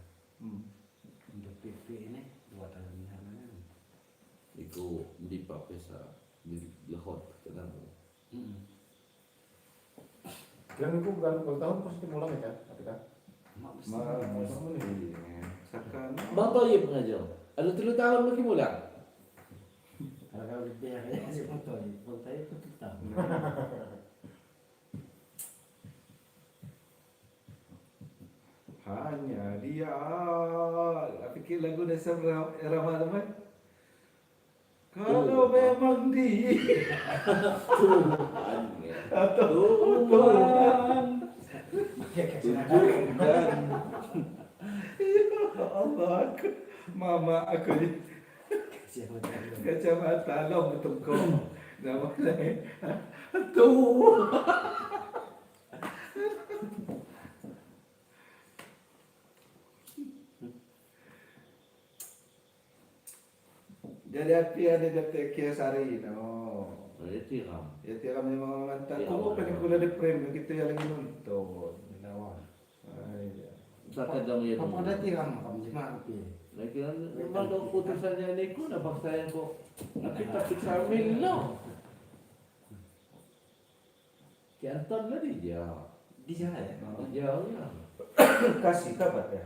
Untuk PP ini 2 tahun ini. Iku di papesa di lehot tenang. Dan itu kalau tahun pasti mulang ya kan? Tapi kan? Mas, sakan. Bang Toyib ngajar. Ada 3 tahun lagi pulang. Kalau dia kayak si motor itu tetap. Hanya dia. Fikir lagu dasar Rama teman. Kalau memang dia Tuhan. atau Tuhan. tunjukkan. Ya Allah, mama aku ni kacamata long betengkok. Nama lain. Tuh. Jadi api ada detek kia sari no. Saya tiram. Ya tiap memang mantap. Ya, Kau Allah. paling kula de prem kita yang lagi nonton. Nawan. Ay. Saka dami ya. Apa ada tiram kamu cuma api. Lagi memang do putusannya ni ko napaksayan ko. Napit-tapit sa amin no. Kaya anton na di dia. Di sana ya. Dia ya. Kasih kabat ya.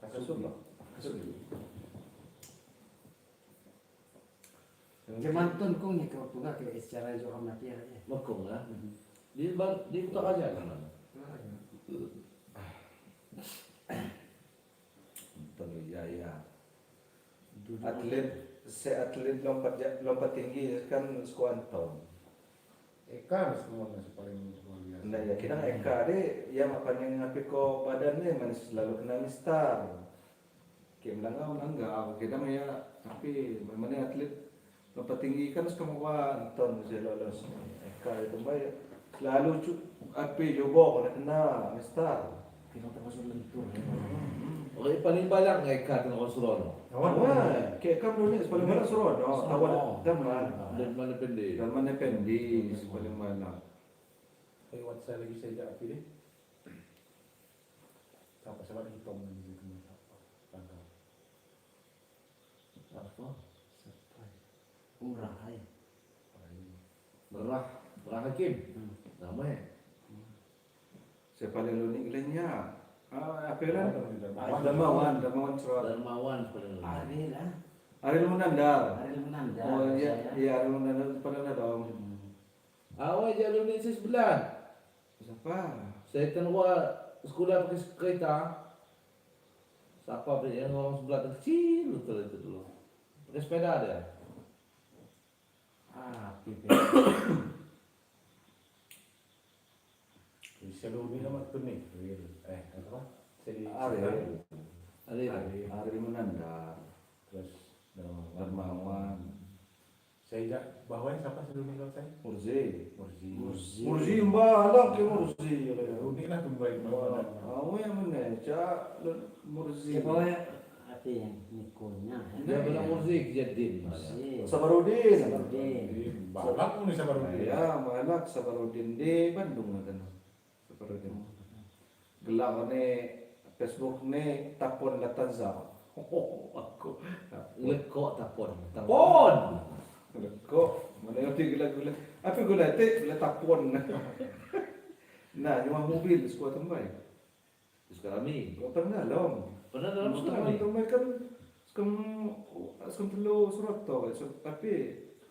Kasupa. Cuman tuh kau ni kau punya ke secara juga mati aja. Makong lah. Di utak aja kan. Anton Wijaya. Atlet lompat tinggi kan Skuanton. Eka semua masih paling luar biasa. Nah ya kira Eka deh ya makanya ngapi ko badannya manis selalu kena mistar. Kayak menangga kita mah ya tapi memangnya atlet lompat tinggi kan semua Anton bisa lolos. Eka itu baik selalu api jobo kena mistar. Kita termasuk lentur. Okay, paling balak nga ikat ng Osrono. Awak kayak kamu ni paling mana suruh no tawad daman Dan mana pendek. daman pendi paling mana. Kaya what saya lagi saya jadi pilih. Apa sebab hitung ni kita tanggal. Apa? Murah ay. Berah Hakim. Nama Saya paling lunik lainnya. Apa lah? Damawan. Damawan surat. Darmawan paling. Ari lah. Ariel Munandar. Ari menanda. Oh iya, iya Ariel Munandar paling ada dong. Awak jalur ni sa sebelah. Siapa? Saya tanwa sekolah pakai kereta. Siapa yang orang sebelah tu kecil betul itu dulu. Pakai sepeda ada. Pipi. Selalu ni nama tu ni. Apa? Ariel. Ada. Ariel Munandar. Terus Darmawan. saya ingat bahawa siapa sebelum ni kalau saya? Murzi. Murzi. Murzi balak ke Murzi. Unik lah tu baik. Awak yang mana? Cak Murzi. Siapa ya? Hati yang Nikolnya. Dia bilang muzik jadin. Sabarudin. Sabarudin. Balak pun ni sama Ya, malak Sabarudin di Bandung kan. Sabarudin. Gelak ni Facebook ni Tapon Latanza. Oh, aku. Lekok tapon. Tapon. Kok mana yang gula-gula. Apa gula teh? Gula Tapon. Nah, nyawa mobil sekuat tembai. Sekarang ni. Kau pernah long. Pernah dalam sekolah ni. Tembai kan sekarang perlu surat tu. Tapi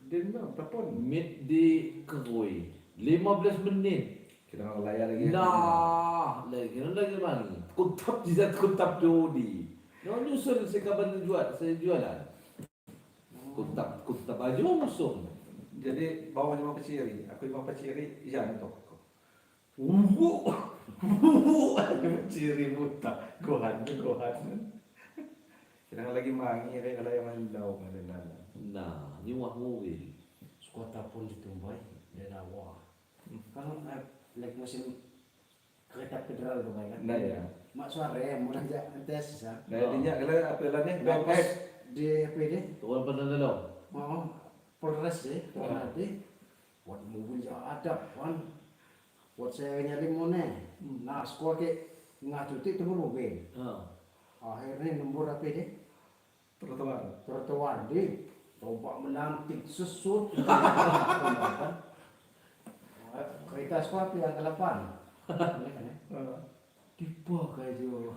dia bilang Tapon. Meet di Kerui. 15 menit. Kita nak layar lagi. Nah, lagi lagi. Kuntap jizat kuntap jodi. No nyusul si kaban jualan. Kuntap aja musuh. Jadi bawa lima peciri. Aku lima peciri. Iya untuk aku. Peciri buta. Gohan. Kita lagi mangi. Kalau yang mandau. Nah, ni wah mobil. Kota pun ditumbai dan awal. Kalau like musim kereta federal tu kan. Nah ya. Mak suara yang mulai tes sah. Nah dia kalau apa lah ni? Bagus di PD. Tuan pernah dalam. Mau Polres deh. Nanti buat mobil ada kan. Buat saya nyari mana. Nah sekolah ke nggak cuti tu mobil. Ha. Akhirnya nombor apa deh? Trotoar. Di coba melantik susut. Kereta sekolah yang ke-8. Tiba kayu.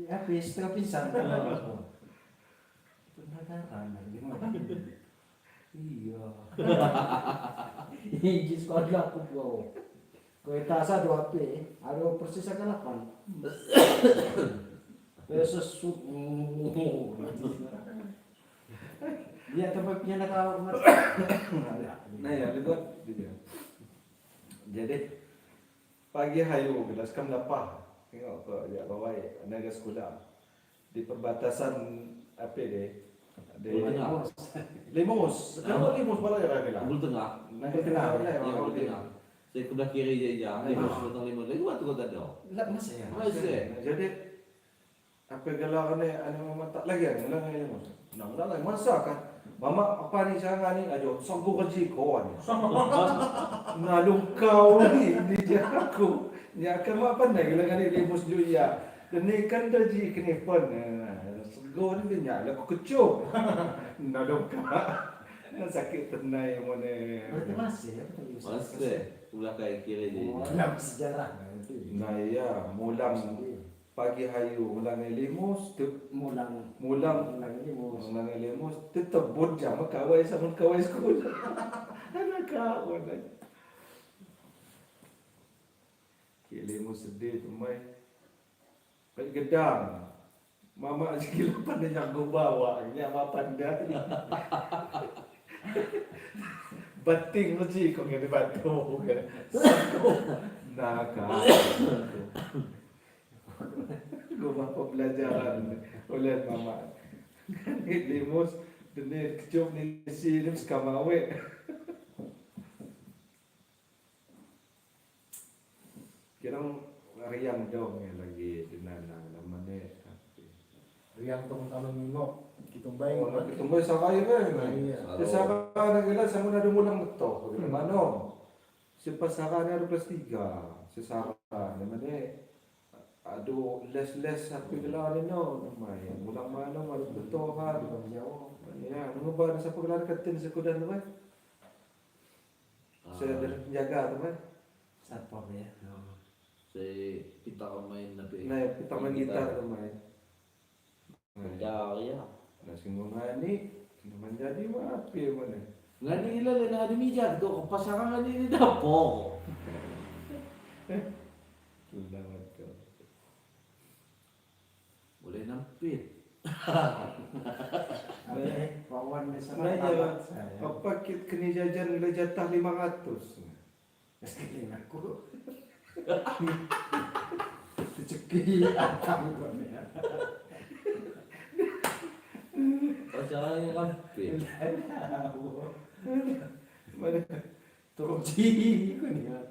Api setengah pisang. Penagaran lagi. Iya. Ini sekolah aku bro. Kau tasa 2P, ada persis akan 8. Pesos sup. Dia tempatnya nak kau Nah ya, lihat dia. Jadi pagi hayu gelas kam lapah. Tengok ke ya bawah naga sekolah. Di perbatasan apa deh? Limus. Kenapa Limus bala ya kira? Bulu tengah. Naga tengah. Ya, bulu tengah. Saya kebelah kiri je. Lima potong lima. Lagi waktu kau tak ada. Lap mas ya. Masih. Jadi apa galakan ni ane mama tak lagi kan? Ulang lagi Limus. Nak ulang lagi masa kan? Mama apa ni sangat ni? Aduh, sanggup kerja kawan. Nalung kau ni di aku. Ni akan apa pandai galakan ni Limus juga. Dan ni kan dah ji kena pun. Sanggup ni dia nak aku kecup. Nalung kau. Sakit tenai mana. Berarti masih ya. Masih. Kebelah kiri je. Dalam sejarah. Nah ya, mulang pagi hayu mulang Limus Mulang mulang lagi mau mulang Limus tetap bujang kawai sama kawai sekolah. Anak kawan. Limus sedih tu mai. Pai gedang. Mama gila pandai yang gua bawa. Ini apa pandai. Bating lagi kau kena batu. Nah kan. Gua pembelajaran oleh mama. Limus dene kecup ni si ni skamawe. Kirang riang dong lagi dinanang namanya. Riang tong tanong ningo. Kitong bayi. Oh, nak ketemu sakai kan? Iya. Sakai nak gila sama ada mulang betul. Mana? Si pasaran ada plus 3. Si Sarah namanya. Aduh, les-les aku gelar ni no. Namanya mulang malam ada betul kan? jauh. Ya, nunggu baru siapa gelar katin sekudan tu kan? Saya ada penjaga tu kan? Satpam ya. Saya kita main nabi. Nah, kita main gitar tu main. Dah ya. Nah, singgungan ni cuma jadi apa mana? Ngani gila le ada mijat kau pasangan ni di dapur. Selamat kau. Boleh nampit. Kawan di sana. Nah, ya, apa kita kena jajan nilai jatah 500? Sekali aku. Rezeki atang ya. Pasangan yang nampit. Mana? Turun ji ko niya.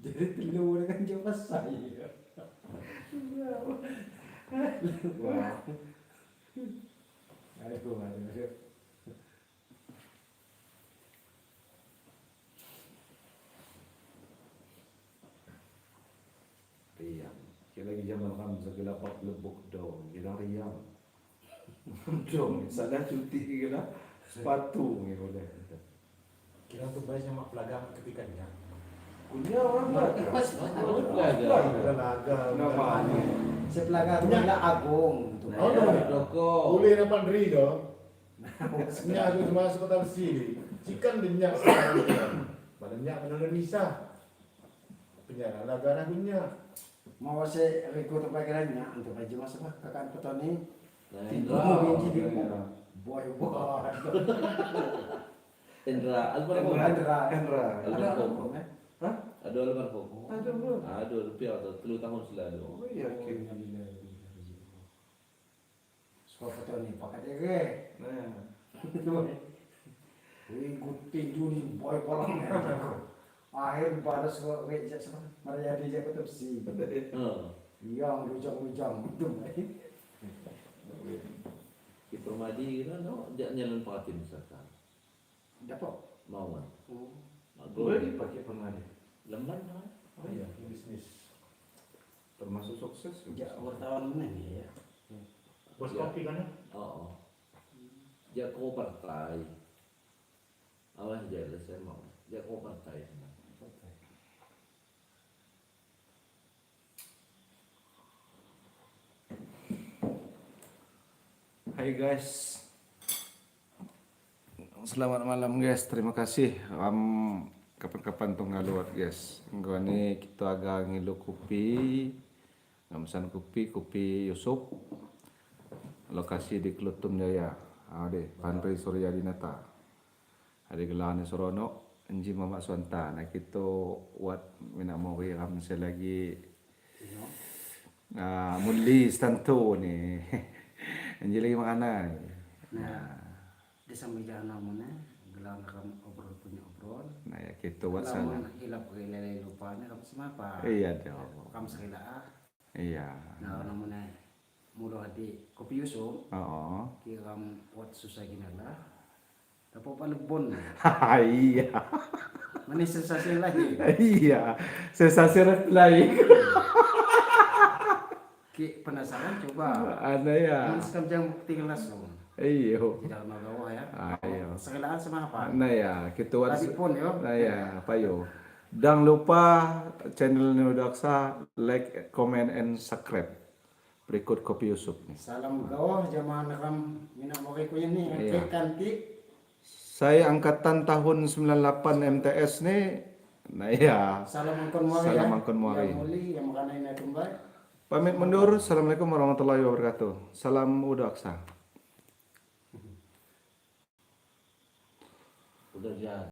Jadi telur kan jauh saya. Wah, Aduh, aduh. riang. Kira lagi zaman Hamzah gila 40 lebuk dong. Gila riang. Dong, sana cuti gila sepatu ni boleh. Kira tu bayi sama pelagang ketika dia. Punya orang lah. Pelaga. Nama ni. Sepelaga nila Agung. Oh, no. Rokok. Boleh nampak diri dong. Nya aku cuma masuk kota sini. Cikan dinyak sekarang. Banyak Indonesia. Penjara negara punya. Mau saya rekod tempat kerana untuk baju masuk kakak petani. Nah, Tidur Indra. mau biji di boy. Indra. Almarhum. Hendra. Ada apa? Hah? Ada almarhum. Ada belum? Ada rupiah atau 3 tahun selalu. Oh iya, okey. Suka petani pakai dege. Nah, Wih, gutin juni boy polang. Akhir balas ke reja sama. Maria dia ketep si. Yang rujang-rujang itu. Kita madi kita no, jangan jalan pakai misalkan. Dapat. Mau kan? boleh dipakai pemadi. Lemban kan? Oh iya, bisnis. Termasuk sukses. Ya, wartawan mana ni ya? Bos Ya. kopi kan ya? Oo. Dia ko partai. Awas dia saya mau. Dia ko partai. Hai guys. Selamat malam guys. Terima kasih. Kapan-kapan tuh ngaluat guys. Enggak nih kita agak ngilu kopi. Ngamesan kopi Yusuf. Lokasi di Klutum Jaya. Ade, Pantai Surya Dinata. Ada gelane Sorono, Enji Mama Swanta. Nah kita buat mina mau ram saya lagi. Muli stanto nih. Enji lagi makanan. Nah, di sambil jalan namanya, gelang kamu obrol punya obrol. Nah ya kita buat sana. Lamun hilap ke lele lupanya kamu semapa. Iya dong. Kamu sekila. Iya. Nah, namanya mulu di kopi Yusuf. Oh. Kira kamu buat susah gini lah. Dapat palebon. Iya. Mana sensasi lagi? Iya. Sensasi lain. Ki penasaran coba. Ada ya. Mana sekam jam bukti kelas dong. Iyo. Tidak mau ya. Ayo. Sekilaan sama apa? Nah ya, kita buat. Tadi pun yo. Nah ya, apa yo? Jangan lupa channel Neodaksa, like, comment, and subscribe. Berikut Kopi Yusuf nih. Salam gawa jamaah nakam mina mo kay kuya ni. Iya. Kanti. Saya angkatan tahun 98 MTS nih. Nah ya. Salam angkon mo ya. Salam angkon mo Yang muli yang makanay na tumbay. Pamit mundur. Assalamualaikum warahmatullahi wabarakatuh. Salam Udaksa. Udah jalan.